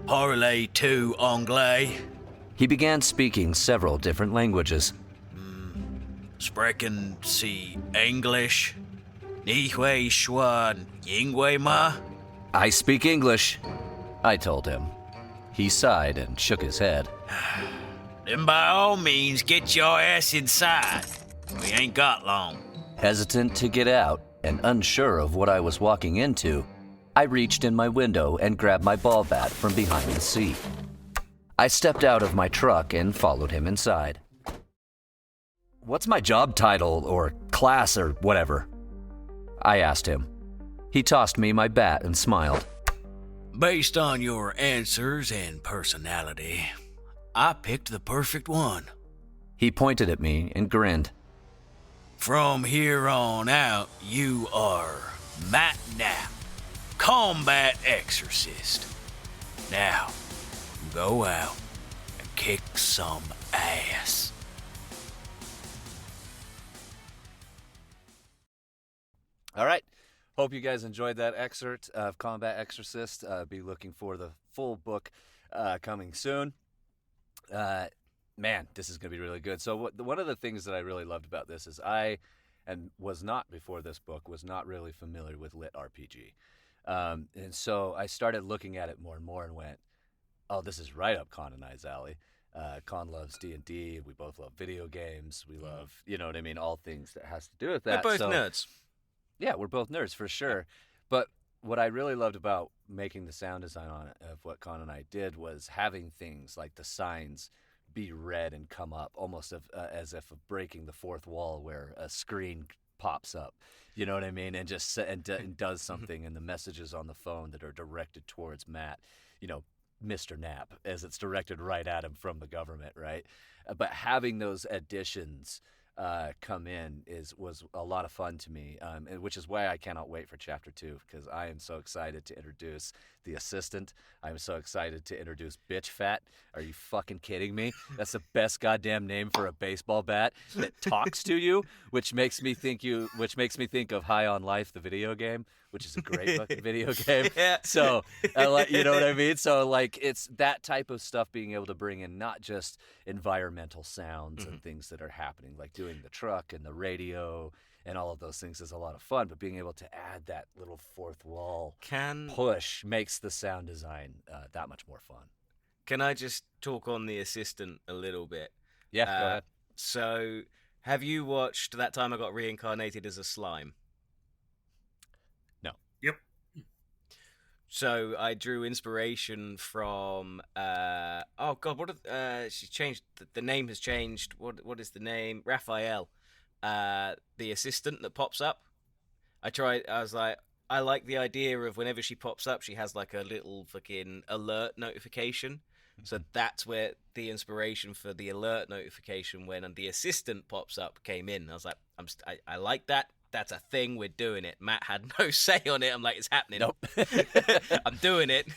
Parlez-tu anglais? He began speaking several different languages. Spreken Sie English? Ni hui xuan yingwei ma? I speak English, I told him. He sighed and shook his head. Then by all means, get your ass inside. We ain't got long. Hesitant to get out and unsure of what I was walking into, I reached in my window and grabbed my ball bat from behind the seat. I stepped out of my truck and followed him inside. What's my job title or class or whatever? I asked him. He tossed me my bat and smiled. Based on your answers and personality, I picked the perfect one. He pointed at me and grinned. From here on out, you are Matt Knapp, Combat Exorcist. Now, go out and kick some ass. All right. Hope you guys enjoyed that excerpt of Combat Exorcist. Be looking for the full book coming soon. Man, this is going to be really good. So one of the things that I really loved about this is was not before this book, was not really familiar with lit RPG. And so I started looking at it more and more and went, oh, this is right up Con and I's alley. Con loves D&D. We both love video games. We love, you know what I mean, all things that has to do with We're that. both nerds. Yeah, we're both nerds for sure. But what I really loved about making the sound design on it, of what Con and I did, was having things like the signs be read and come up almost as if of breaking the fourth wall, where a screen pops up, you know what I mean, and just and does something, and the messages on the phone that are directed towards Matt, you know, Mr. Knapp, as it's directed right at him from the government, right? But having those additions come in was a lot of fun to me, which is why I cannot wait for Chapter 2, because I am so excited to introduce the assistant. I'm so excited to introduce Bitch Fat. Are you fucking kidding me? That's the best goddamn name for a baseball bat that talks to you, which makes me think of High on Life, the video game, which is a great fucking video game. Yeah. So, you know what I mean? So, like, it's that type of stuff, being able to bring in not just environmental sounds and things that are happening, like doing the truck and the radio and all of those things is a lot of fun, but being able to add that little fourth wall push makes the sound design that much more fun. Can I just talk on the assistant a little bit? Yeah, go ahead. So, have you watched That Time I Got Reincarnated as a Slime? No. Yep. So I drew inspiration from oh god, she's changed, the name has changed. What is the name? Raphael, the assistant that pops up. I was like, I like the idea of whenever she pops up, she has like a little fucking alert notification. So that's where the inspiration for the alert notification when the assistant pops up came in. I was like, I like that. That's a thing. We're doing it. Matt had no say on it. I'm like, it's happening. Nope. I'm doing it.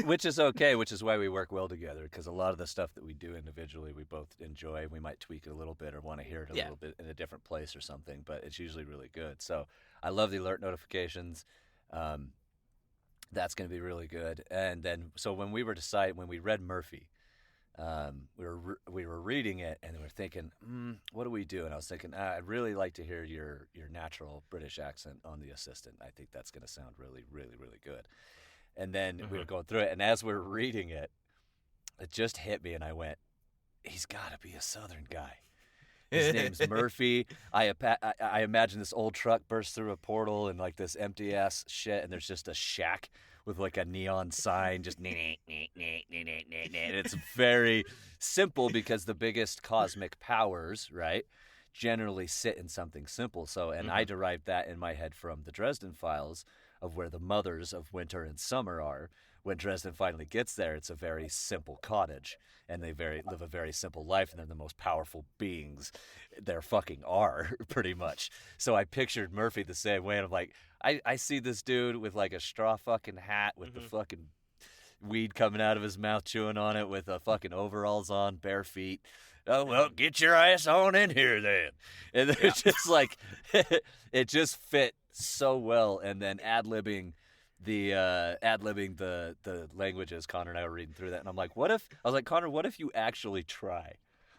Which is okay, which is why we work well together, because a lot of the stuff that we do individually, we both enjoy. We might tweak it a little bit or want to hear it a little bit in a different place or something, but it's usually really good. So I love the alert notifications. That's going to be really good. And then, so when we read Murphy, we were reading it and we were thinking, what do we do? And I was thinking, I'd really like to hear your natural British accent on the assistant. I think that's going to sound really, really, really good. And then we were going through it, and as we were reading it, it just hit me, and I went, he's got to be a Southern guy. His name's Murphy. I imagine this old truck bursts through a portal and like this empty ass shit, and there's just a shack with like a neon sign, just and it's very simple because the biggest cosmic powers, right, generally sit in something simple. So, and I derived that in my head from the Dresden Files, of where the mothers of winter and summer are. When Dresden finally gets there, it's a very simple cottage, and they live a very simple life, and they're the most powerful beings there fucking are, pretty much. So I pictured Murphy the same way, and I'm like, I see this dude with like a straw fucking hat with the fucking weed coming out of his mouth, chewing on it, with fucking overalls on, bare feet. Oh, well, get your ass on in here then. And it's just like, it just fit so well. And then ad-libbing the languages. Connor and I were reading through that, and I was like, Connor, what if you actually try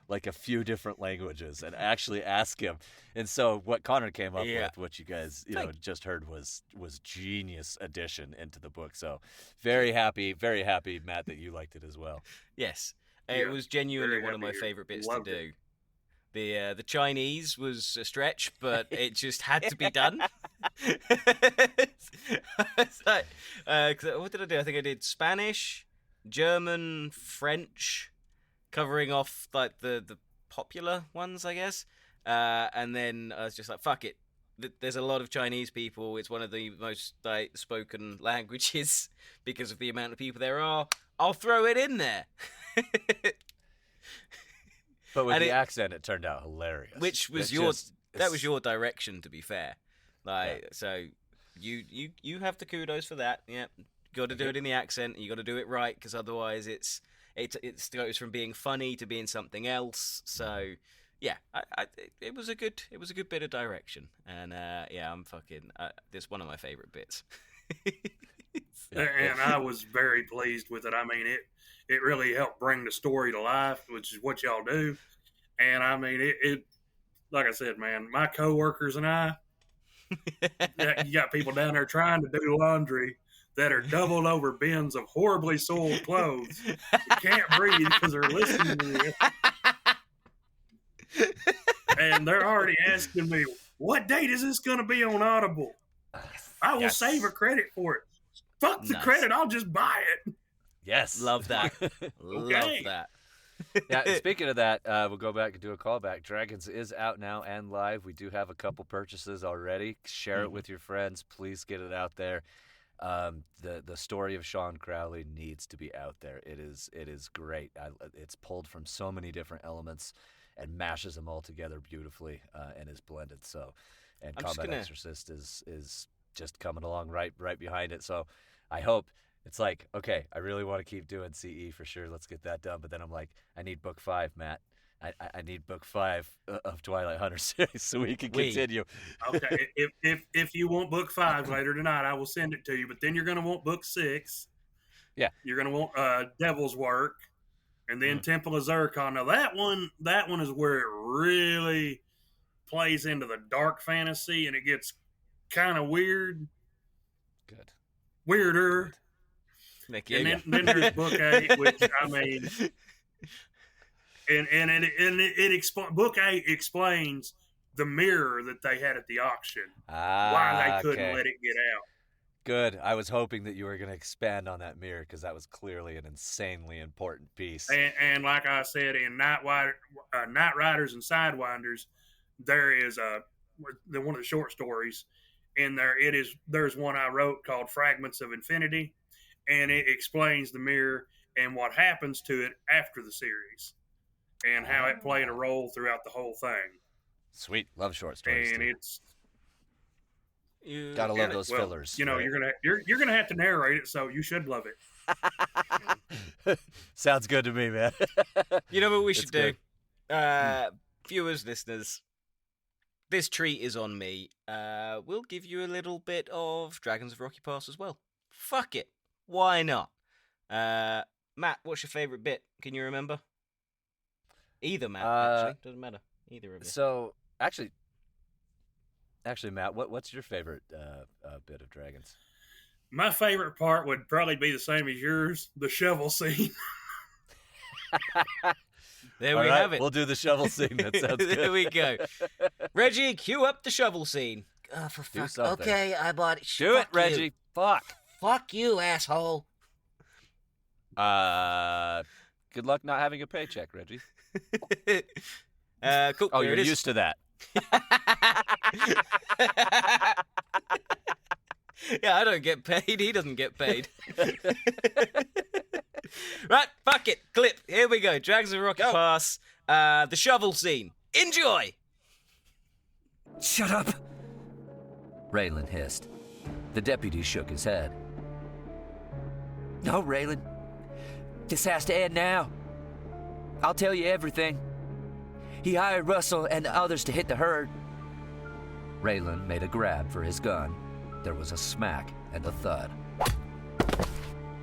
like a few different languages and actually ask him? And so what Connor came up with, what you guys just heard, was genius addition into the book. So very happy, Matt, that you liked it as well. Yes. It was genuinely one of my favorite bits to do. The Chinese was a stretch, but it just had to be done. It's like, what did I do? I think I did Spanish, German, French, covering off like the popular ones, I guess. And then I was just like, fuck it. There's a lot of Chinese people. It's one of the most spoken languages because of the amount of people there are. I'll throw it in there. But with the accent, it turned out hilarious. Which was that was your direction, to be fair. So you have the kudos for that. Yeah, got to do it in the accent. You got to do it right, because otherwise it goes from being funny to being something else. So yeah, it was a good bit of direction, and I'm fucking. It's one of my favorite bits. And I was very pleased with it. I mean, it really helped bring the story to life, which is what y'all do. And I mean, it like I said, man, my coworkers and I, you got people down there trying to do laundry that are doubled over bins of horribly soiled clothes. They can't breathe because they're listening to this. And they're already asking me, what date is this going to be on Audible? I will save a credit for it. Fuck the credit, I'll just buy it. Yes. Love that. Love that. Yeah, and speaking of that, we'll go back and do a callback. Dragons is out now and live. We do have a couple purchases already. Share it with your friends. Please get it out there. The story of Sean Crowley needs to be out there. It is great. It's pulled from so many different elements and mashes them all together beautifully and is blended. So, and Combat Exorcist is just coming along right behind it. So, I hope. It's like, okay, I really want to keep doing CE for sure. Let's get that done. But then I'm like, I need book 5, Matt. I need book 5 of Twilight Hunter series so we can continue. Okay, if you want book 5 later tonight, I will send it to you. But then you're going to want book 6. Yeah. You're going to want Devil's Work, and then Temple of Zircon. Now that one is where it really plays into the dark fantasy, and it gets kind of weird. Good. Weirder. Good. And then there's book 8, which I mean, book 8 explains the mirror that they had at the auction, why they couldn't let it get out. Good. I was hoping that you were going to expand on that mirror because that was clearly an insanely important piece. And like I said, in Night Riders and Sidewinders, there is one of the short stories in there. There's one I wrote called Fragments of Infinity. And it explains the mirror and what happens to it after the series and how it played a role throughout the whole thing. Sweet. Love short stories. And it's gotta love those fillers. You know, right? you're gonna have to narrate it, so you should love it. Sounds good to me, man. You know what we should do? Viewers, listeners, this treat is on me. We'll give you a little bit of Dragons of Rocky Pass as well. Fuck it. Why not? Matt, what's your favourite bit? Can you remember? Either, Matt, actually. Doesn't matter. Either of you. So, actually, Matt, what's your favorite bit of Dragons? My favorite part would probably be the same as yours, the shovel scene. There we have it. We'll do the shovel scene. That sounds good. There we go. Reggie, cue up the shovel scene. For fuck. Okay, I bought it. Do it, Reggie. Fuck. Fuck you, asshole. Good luck not having a paycheck, Reggie. Cool. Oh, you're used to that. Yeah, I don't get paid. He doesn't get paid. Right, fuck it. Clip. Here we go. Dragons of Rocky Pass. The shovel scene. Enjoy. Shut up. Raylan hissed. The deputy shook his head. No, Raylan. This has to end now. I'll tell you everything. He hired Russell and the others to hit the herd. Raylan made a grab for his gun. There was a smack and a thud.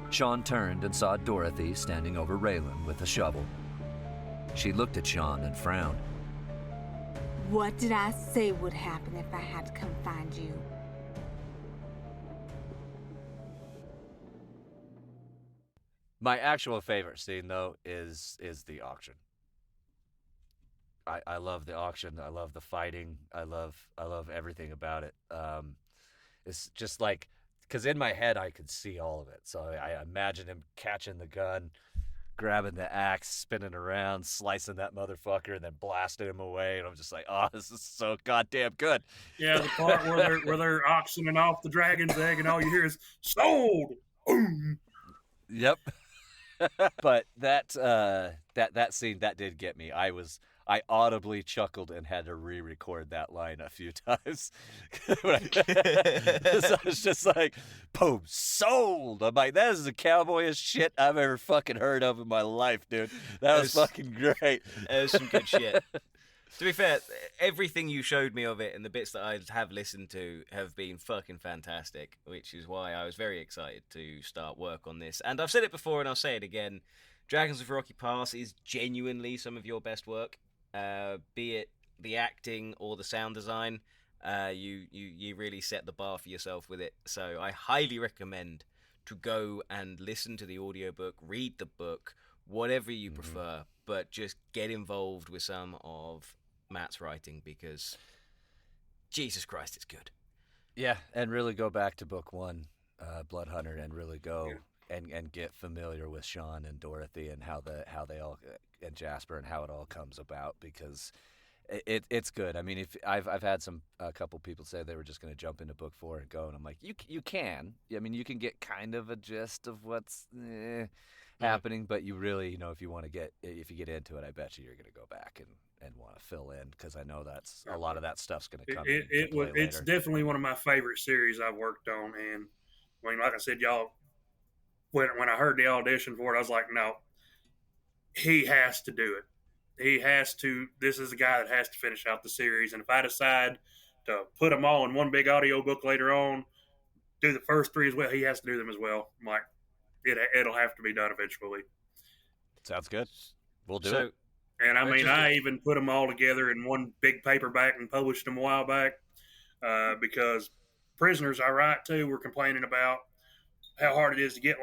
Sean turned and saw Dorothy standing over Raylan with a shovel. She looked at Sean and frowned. What did I say would happen if I had to come find you? My actual favorite scene, though, is the auction. I love the auction. I love the fighting. I love everything about it. It's just like, because in my head I could see all of it. So I imagine him catching the gun, grabbing the axe, spinning around, slicing that motherfucker, and then blasting him away. And I'm just like, oh, this is so goddamn good. Yeah, the part where they're auctioning off the dragon's egg, and all you hear is sold. Boom. Yep. But that scene, that did get me. I audibly chuckled and had to re-record that line a few times. So I was just like, boom, sold. I'm like, that is the cowboyiest shit I've ever fucking heard of in my life, dude. That was fucking great. That was some good shit. To be fair, everything you showed me of it and the bits that I have listened to have been fucking fantastic, which is why I was very excited to start work on this. And I've said it before and I'll say it again. Dragons of Rocky Pass is genuinely some of your best work. Be it the acting or the sound design, you really set the bar for yourself with it. So I highly recommend to go and listen to the audiobook, read the book, whatever you prefer, but just get involved with some of Matt's writing because Jesus Christ, it's good. Yeah, and really go back to book 1, Blood Hunter, and really go and get familiar with Sean and Dorothy and how they all, and Jasper, and how it all comes about, because it's good. I mean, if I've had a couple people say they were just going to jump into book 4 and go, and I'm like, you can. I mean, you can get kind of a gist of what's happening, but you really, if you get into it, I bet you're going to go back and want to fill in, because I know that's a lot of that stuff's going to come. It's definitely one of my favorite series I've worked on, and like I said, y'all, when I heard the audition for it, I was like, no, he has to do it. He has to. This is the guy that has to finish out the series. And if I decide to put them all in one big audio book later on, do the first 3 as well, he has to do them as well. I'm like, it'll have to be done eventually. Sounds good. We'll do it. And I mean, I even put them all together in one big paperback and published them a while back because prisoners I write to were complaining about how hard it is to get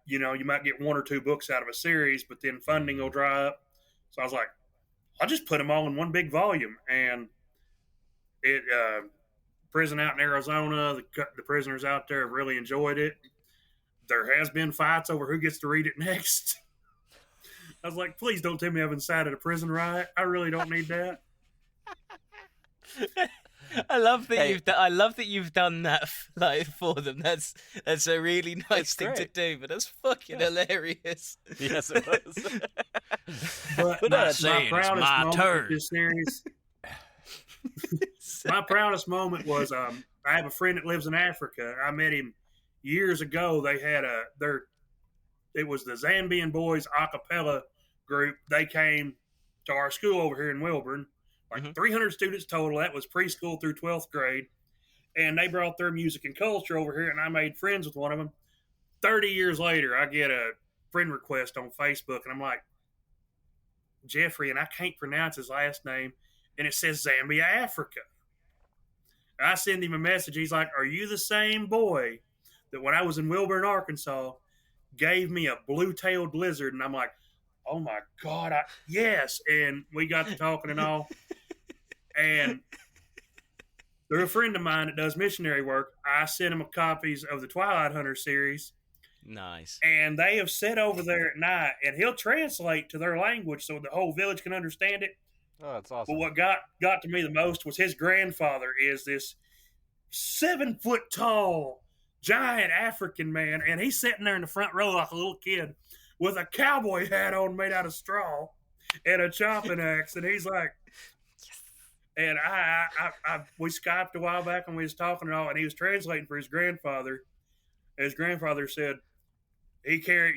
you might get 1 or 2 books out of a series, but then funding will dry up. So I was like, I'll just put them all in one big volume. And it, prison out in Arizona, the prisoners out there have really enjoyed it. There has been fights over who gets to read it next. I was like, please don't tell me I've incited a prison riot. I really don't need that. I love that you've done that for them. That's a really nice thing to do, but that's fucking hilarious. Yes, it was. But my proudest moment with this series. My proudest moment was I have a friend that lives in Africa. I met him years ago. They had it was the Zambian Boys a cappella group. They came to our school over here in Wilburn. 300 students total. That was preschool through 12th grade. And they brought their music and culture over here, and I made friends with one of them. 30 years later, I get a friend request on Facebook, and I'm like, Jeffrey, and I can't pronounce his last name, and it says Zambia, Africa. And I send him a message. He's like, are you the same boy that when I was in Wilburn, Arkansas, gave me a blue-tailed lizard? And I'm like, oh, my God, yes. And we got to talking and all. And they're a friend of mine that does missionary work. I sent him copies of the Twilight Hunter series. Nice. And they have sat over there at night, and he'll translate to their language so the whole village can understand it. Oh, that's awesome. But what got to me the most was his grandfather is this 7-foot-tall, giant African man, and he's sitting there in the front row like a little kid with a cowboy hat on made out of straw and a chopping axe, and he's like, and we Skyped a while back and we was talking and all, and he was translating for his grandfather. His grandfather said he carried,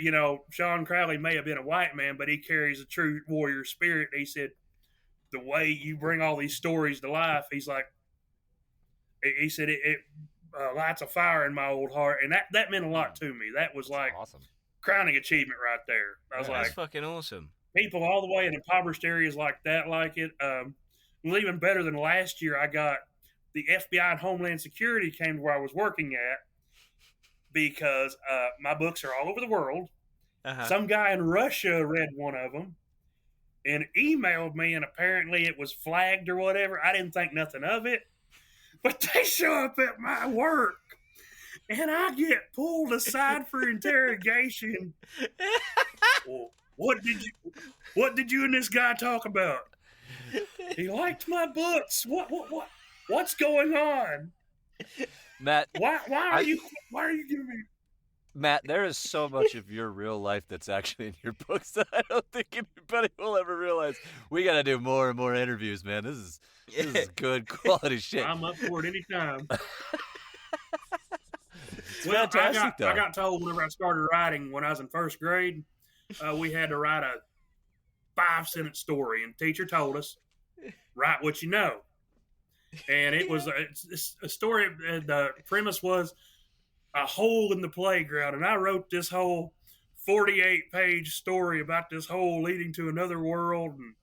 Sean Crowley may have been a white man, but he carries a true warrior spirit. He said, the way you bring all these stories to life, he said it lights a fire in my old heart, and that meant a lot to me. That was like awesome. Crowning achievement right there. I was like, that's fucking awesome. People all the way in impoverished areas like that like it. Well, even better than last year, I got the FBI and Homeland Security came to where I was working at because my books are all over the world. Uh-huh. Some guy in Russia read one of them and emailed me, and apparently it was flagged or whatever. I didn't think nothing of it, but they show up at my work, and I get pulled aside for interrogation. Well, what did you and this guy talk about? He liked my books. What's going on, Matt? Why are you giving me? Matt, there is so much of your real life that's actually in your books that I don't think anybody will ever realize. We got to do more and more interviews, man. This is good quality shit. I'm up for it anytime. Fantastic, I got told whenever I started writing when I was in first grade, we had to write a 5-sentence story, and the teacher told us, write what you know. And it was a story. The premise was a hole in the playground, and I wrote this whole 48-page story about this hole leading to another world and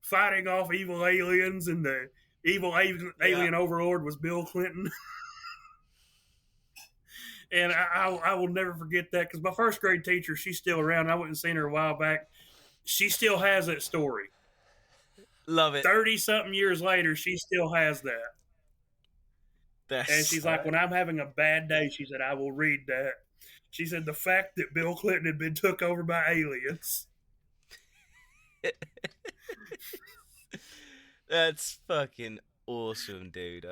fighting off evil aliens, and the evil alien overlord was Bill Clinton. And I will never forget that because my first grade teacher, she's still around. I wouldn't seen her a while back. She still has that story. Love it. 30-something years later, she still has that. And she's like, when I'm having a bad day, she said, I will read that. She said, the fact that Bill Clinton had been took over by aliens. That's fucking awesome, dude.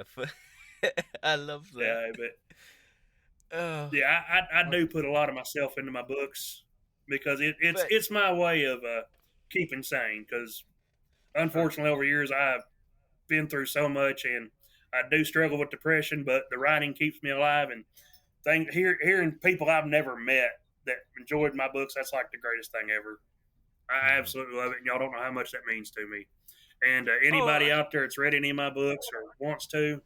I love that. Yeah, yeah, I do put a lot of myself into my books because it's my way of keeping sane. Because unfortunately, over years I've been through so much, and I do struggle with depression. But the writing keeps me alive, and hearing people I've never met that enjoyed my books, that's like the greatest thing ever. I absolutely love it, and y'all don't know how much that means to me. And anybody out there that's read any of my books or wants to,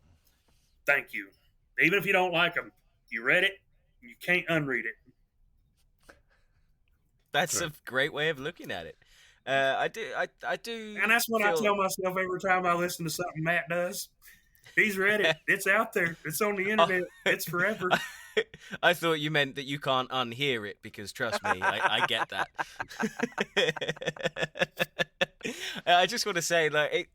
thank you. Even if you don't like them, you read it, you can't unread it. That's a great way of looking at it. I do. And that's what I tell myself every time I listen to something Matt does. He's read it. It's out there. It's on the internet. It's forever. I thought you meant that you can't unhear it because, trust me, I get that. I just want to say, like,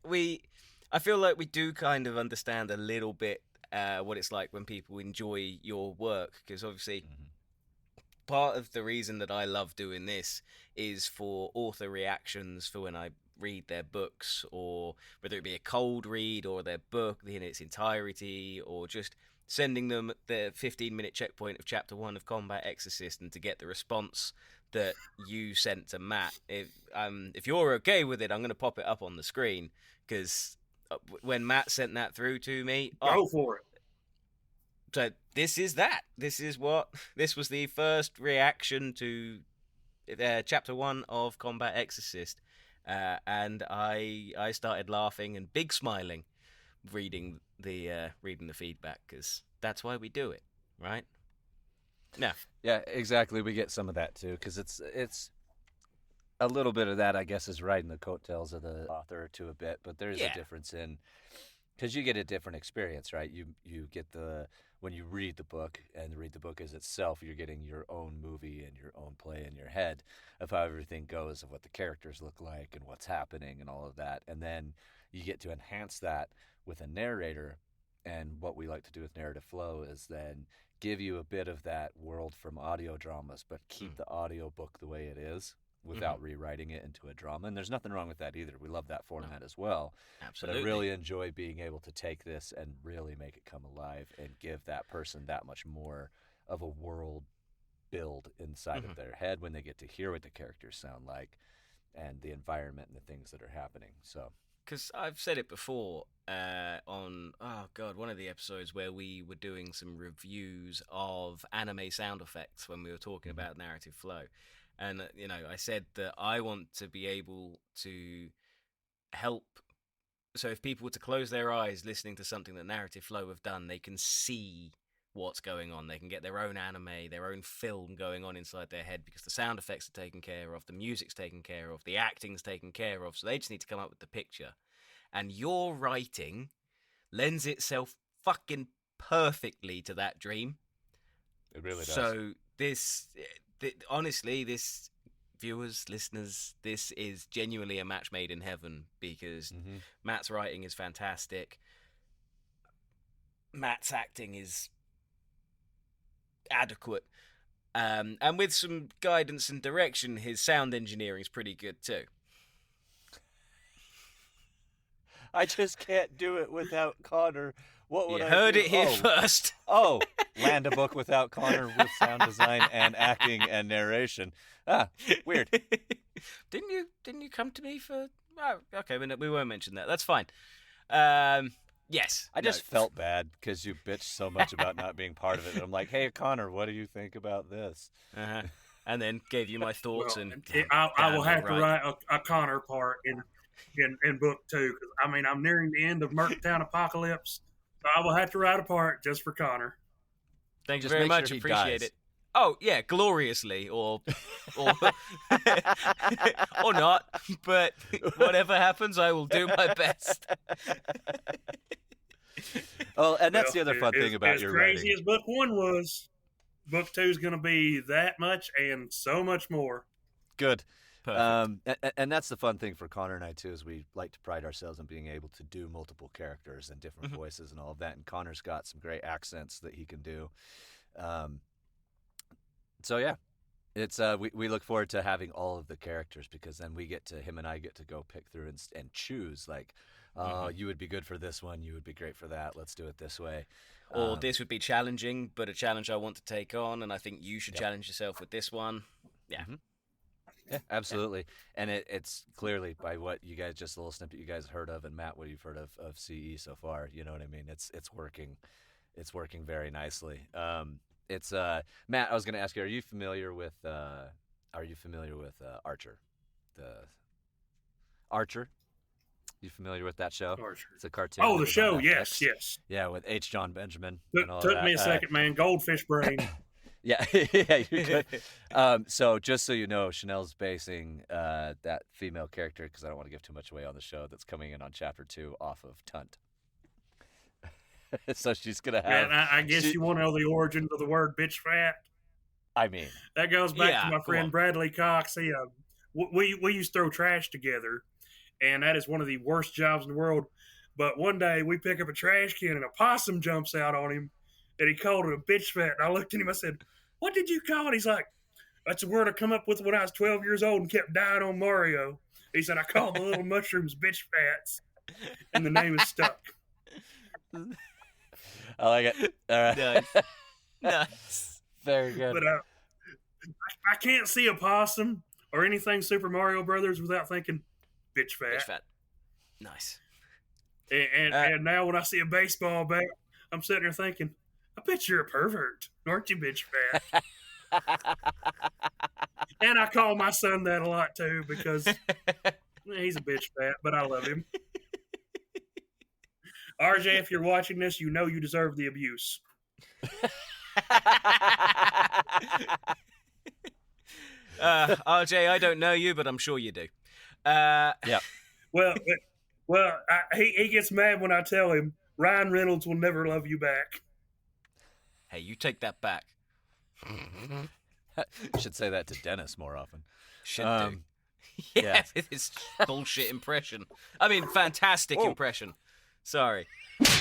I feel like we do kind of understand a little bit what it's like when people enjoy your work, because obviously part of the reason that I love doing this is for author reactions for when I read their books, or whether it be a cold read or their book in its entirety, or just sending them the 15-minute checkpoint of chapter 1 of Combat Exorcist, and to get the response that you sent to Matt. If you're okay with it, I'm going to pop it up on the screen, because when Matt sent that through to me, go for it. So this is that. This was the first reaction to chapter 1 of Combat Exorcist, and I started laughing and big smiling reading the feedback, because that's why we do it, right? Yeah, exactly. We get some of that too, because it's a little bit of that, I guess, is riding the coattails of the author to a bit, but there's a difference in, because you get a different experience, right? You get when you read the book and read the book as itself, you're getting your own movie and your own play in your head of how everything goes, of what the characters look like and what's happening and all of that, and then you get to enhance that with a narrator. And what we like to do with narrative flow is then give you a bit of that world from audio dramas, but keep the audio book the way it is without rewriting it into a drama. And there's nothing wrong with that either. We love that format as well. Absolutely. But I really enjoy being able to take this and really make it come alive and give that person that much more of a world build inside of their head when they get to hear what the characters sound like and the environment and the things that are happening. So, because I've said it before on one of the episodes where we were doing some reviews of anime sound effects when we were talking about narrative flow, and I said that I want to be able to help. So if people were to close their eyes listening to something that narrative flow have done, they can see what's going on. They can get their own anime, their own film going on inside their head, because the sound effects are taken care of, the music's taken care of, the acting's taken care of, so they just need to come up with the picture. And your writing lends itself fucking perfectly to that dream. It really does. So honestly, this, viewers, listeners, this is genuinely a match made in heaven, because Matt's writing is fantastic. Matt's acting is adequate, and with some guidance and direction, his sound engineering is pretty good too. I just can't do it without Conor. What would you I heard do? it here first. Land a book without Conor, with sound design and acting and narration. Weird. Didn't you come to me for? Oh, okay, we won't mention that. That's fine. Yes. I just felt bad because you bitched so much about not being part of it. And I'm like, hey, Conor, what do you think about this? And then gave you my thoughts. I will have to write a Conor part in book 2. I mean, I'm nearing the end of Merctown Apocalypse, so I will have to write a part just for Conor. Thank you Just very make much. sure he Appreciate dies. it. Oh yeah, gloriously, or or not. But whatever happens, I will do my best. Oh, and that's the other fun thing about your writing. As crazy as book 1 was, book 2 is going to be that much and so much more. Good. Perfect. And that's the fun thing for Connor and I too, is we like to pride ourselves on being able to do multiple characters and different voices and all of that. And Connor's got some great accents that he can do. So yeah, it's we look forward to having all of the characters, because then him and I get to go pick through and choose, like, you would be good for this one, you would be great for that, let's do it this way. Or this would be challenging, but a challenge I want to take on, and I think you should challenge yourself with this one. Yeah. Yeah, absolutely. And it's clearly, by what you guys, just a little snippet you guys heard of, and Matt, what you've heard of CE so far, you know what I mean? It's working very nicely. It's Matt, I was going to ask you, are you familiar with Archer? Archer? You familiar with that show? Archer. It's a cartoon. Oh, that the was show, on yes, Netflix. yes. Yeah, with H. John Benjamin and all Took that. me a second, man. Goldfish brain. Yeah, yeah, you're good. So just so you know, Chanel's basing that female character, because I don't want to give too much away on the show, that's coming in on chapter 2 off of Tunt. So she's gonna have. Man, I guess you want to know the origins of the word bitch fat. I mean, That goes back Yeah, to my go friend on. Bradley Cox. He, we used to throw trash together, and that is one of the worst jobs in the world. But one day we pick up a trash can and a possum jumps out on him, and he called it a bitch fat. And I looked at him, I said, "What did you call it?" He's like, "That's a word I come up with when I was 12 years old and kept dying on Mario." He said, "I called the little mushrooms bitch fats," and the name is stuck. I like it. All right. Nice. Nice. Very good. But I can't see a possum or anything Super Mario Brothers without thinking bitch fat. Bitch fat. Nice. And now when I see a baseball bat, I'm sitting there thinking, I bet you're a pervert, aren't you, bitch fat? And I call my son that a lot too, because he's a bitch fat, but I love him. RJ, if you're watching this, you know you deserve the abuse. RJ, I don't know you, but I'm sure you do. Yeah. Well, he gets mad when I tell him Ryan Reynolds will never love you back. Hey, you take that back. Should say that to Dennis more often. Should do. yeah. Yeah, with his bullshit impression. I mean, fantastic impression. Sorry.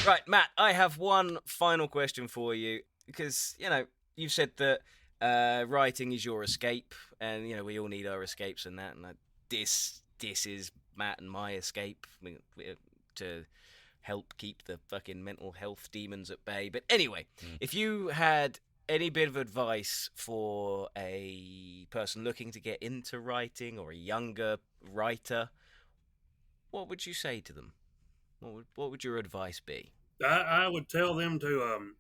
Right, Matt, I have one final question for you, because, you know, you've said that writing is your escape, and, you know, we all need our escapes and that, and this is Matt and my escape to help keep the fucking mental health demons at bay. But anyway, if you had any bit of advice for a person looking to get into writing, or a younger writer, what would you say to them? What would your advice be? I would tell them to,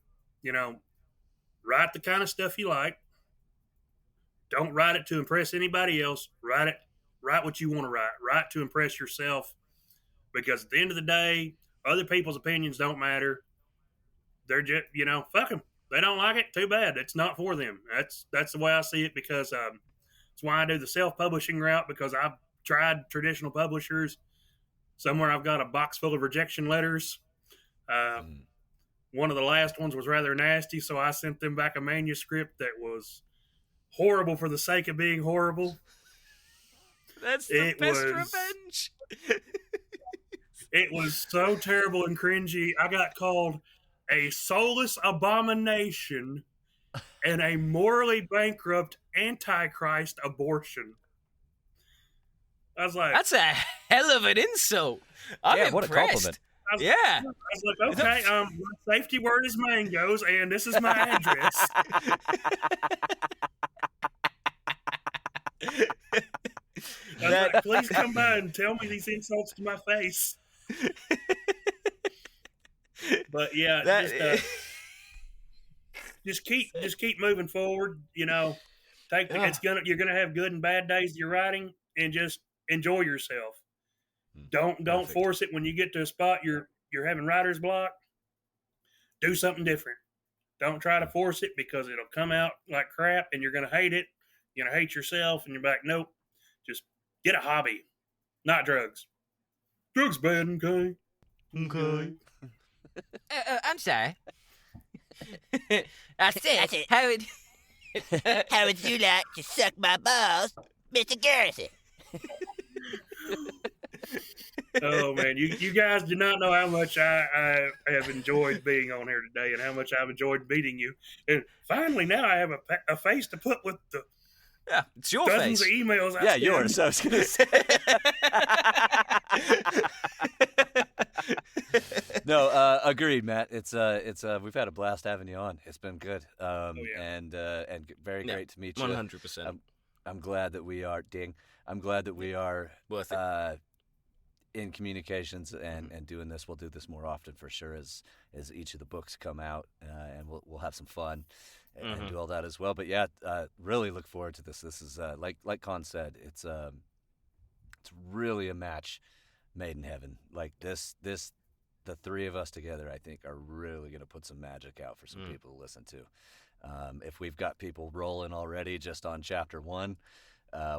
write the kind of stuff you like. Don't write it to impress anybody else. Write what you want to write. Write to impress yourself. Because at the end of the day, other people's opinions don't matter. They're just, fuck them. They don't like it, too bad. It's not for them. That's the way I see it, because that's why I do the self-publishing route, because I've tried traditional publishers. Somewhere I've got a box full of rejection letters. One of the last ones was rather nasty, so I sent them back a manuscript that was horrible for the sake of being horrible. That's the best revenge. It was so terrible and cringy. I got called a soulless abomination and a morally bankrupt antichrist abortion. I was like, That's a hell of an insult. I'm impressed. what a compliment. Yeah. I was like, okay, my safety word is mangoes, and this is my address. I was like, please come by and tell me these insults to my face. But yeah, just keep moving forward. You're gonna have good and bad days you're writing, and just enjoy yourself. Don't force it. When you get to a spot you're having writer's block, do something different. Don't try to force it, because it'll come out like crap and you're gonna hate it. You're gonna hate yourself, and you're like, nope. Just get a hobby, not drugs. Drugs bad, okay? Okay. I'm sorry. I said, how would How would you like to suck my balls, Mr. Garrison? Oh man, you guys do not know how much I have enjoyed being on here today, and how much I've enjoyed meeting you. And finally, now I have a face to put with the Yeah, it's your dozens face. of emails. I Yeah, send. yours. I was gonna say. No, agreed, Matt. It's we've had a blast having you on. It's been good. And very great to meet you. 100%. I'm glad that we are I'm glad that we are Worth it. in communications and doing this. We'll do this more often for sure as each of the books come out, and we'll have some fun and do all that as well. But yeah, really look forward to this. This is like Con said, it's really a match made in heaven. Like this the three of us together, I think, are really going to put some magic out for some people to listen to. If we've got people rolling already just on chapter 1,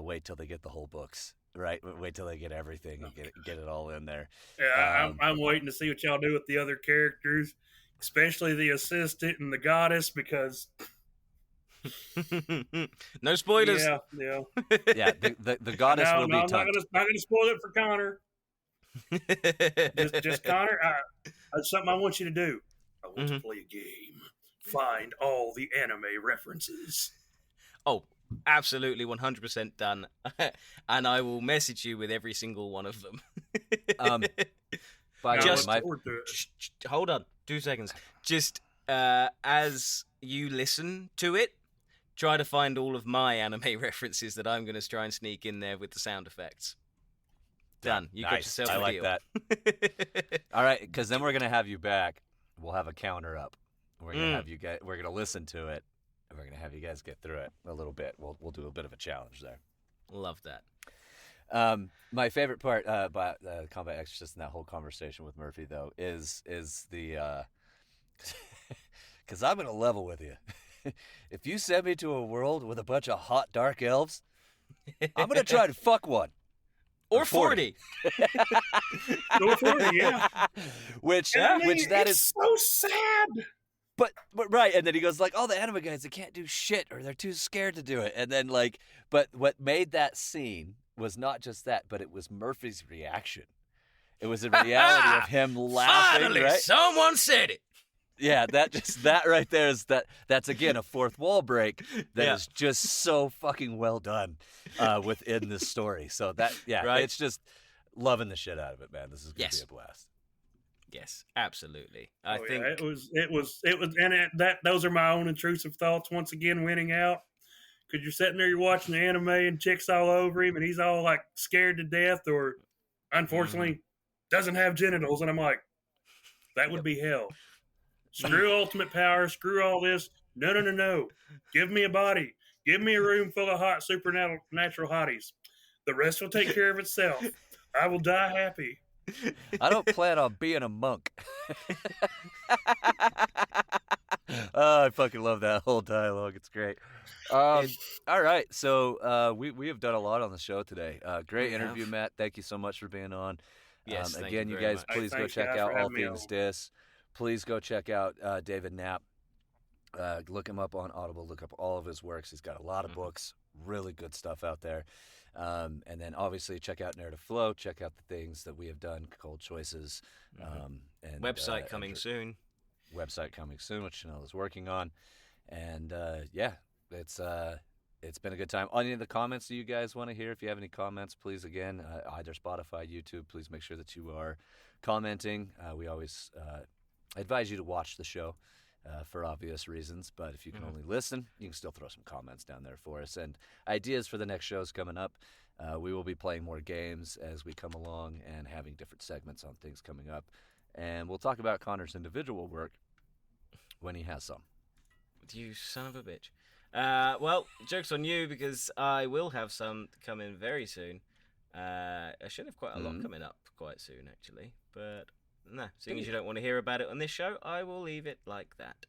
wait till they get the whole books. Right, wait till they get everything and get it all in there. Yeah, I'm waiting to see what y'all do with the other characters, especially the assistant and the goddess, because No spoilers. yeah. Yeah, the goddess will be I'm tucked. not gonna spoil it for Connor. Just Connor, it's something I want you to do. I want to play a game. Find all the anime references. Oh, absolutely 100% done. And I will message you with every single one of them. By the Just- way, Hold on, 2 seconds. Just as you listen to it, try to find all of my anime references that I'm going to try and sneak in there with the sound effects. Done. You got nice. yourself I a like deal. that. All right, because then we're gonna have you back. We'll have a counter up. We're gonna have you guys. We're gonna listen to it, and we're gonna have you guys get through it a little bit. We'll do a bit of a challenge there. Love that. My favorite part about Combat Exorcist and that whole conversation with Murphy, though, is the because I'm gonna level with you. If you send me to a world with a bunch of hot dark elves, I'm gonna try to fuck one. Or 40. Go for it, yeah. Which And I mean, that it's is so sad. But right, and then he goes like, "Oh, the anime guys, they can't do shit, or they're too scared to do it." And then but what made that scene was not just that, but it was Murphy's reaction. It was a reality of him laughing. Finally, right? someone said it. Yeah, that right there is that's again a fourth wall break that is just so fucking well done within this story. So Right. it's just loving the shit out of it, man. This is gonna be Yes. a blast. Yes, absolutely. I Oh, think yeah, it was, and those are my own intrusive thoughts once again winning out. Because you're sitting there, you're watching the anime, and chicks all over him, and he's all like scared to death, or unfortunately doesn't have genitals, and I'm like, that would be hell. Screw ultimate power, screw all this. No. Give me a body. Give me a room full of hot supernatural hotties. The rest will take care of itself. I will die happy. I don't plan on being a monk. Oh, I fucking love that whole dialogue. It's great. All right, so we have done a lot on the show today. Great interview, Matt. Thank you so much for being on. Yes, thank again, you you very guys, much. please go Thanks, check guys, out for All having me Things on. DYSS. Please go check out David Knapp. Look him up on Audible. Look up all of his works. He's got a lot of books, really good stuff out there. And then obviously check out Narrative Flow. Check out the things that we have done, Cold Choices. And website coming soon. Website coming soon, which Chanel is working on. And it's been a good time. Any of the comments that you guys want to hear, if you have any comments, please, again, either Spotify, YouTube, please make sure that you are commenting. We always advise you to watch the show for obvious reasons, but if you can only listen, you can still throw some comments down there for us. And ideas for the next shows coming up. We will be playing more games as we come along and having different segments on things coming up. And we'll talk about Connor's individual work when he has some. You son of a bitch. Well, joke's on you because I will have some come in very soon. I should have quite a lot coming up quite soon, actually. But no, seeing as you don't want to hear about it on this show, I will leave it like that.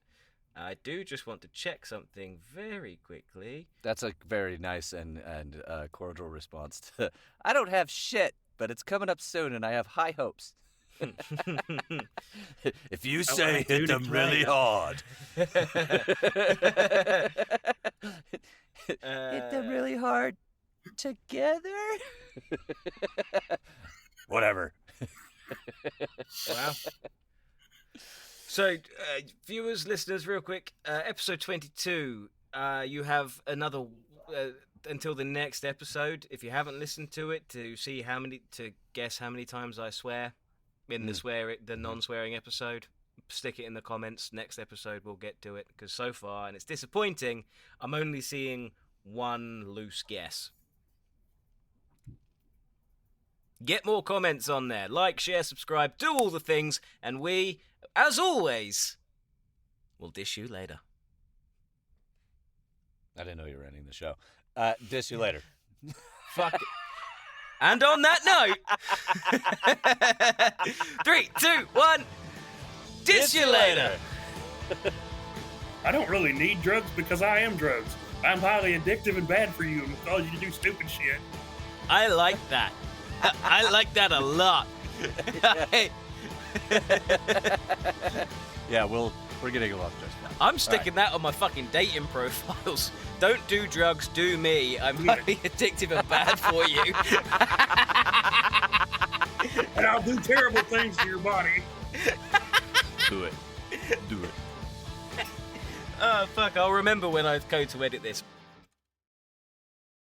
I do just want to check something very quickly. That's a very nice and cordial response to, I don't have shit, but it's coming up soon and I have high hopes. If you I say like to hit them really declare. hard. Hit them really hard together. Whatever. Wow. So, viewers, listeners, real quick, episode 22, you have another, until the next episode, if you haven't listened to it, to guess how many times I swear in the non-swearing episode, stick it in the comments. Next episode we'll get to it, because so far, and it's disappointing, I'm only seeing one loose guess. Get more comments on there. Like, share, subscribe, do all the things, and we, as always, will dish you later. I didn't know you were ending the show. Diss you later. Fuck it. And on that note, 3, 2, 1, dish you later. I don't really need drugs because I am drugs. I'm highly addictive and bad for you and will cause you to do stupid shit. I like that. I like that a lot. Yeah, we're getting along just fine. I'm sticking that on my fucking dating profiles. Don't do drugs, do me. I'm highly addictive and bad for you. And I'll do terrible things to your body. Do it. Do it. Oh, fuck. I'll remember when I go to edit this.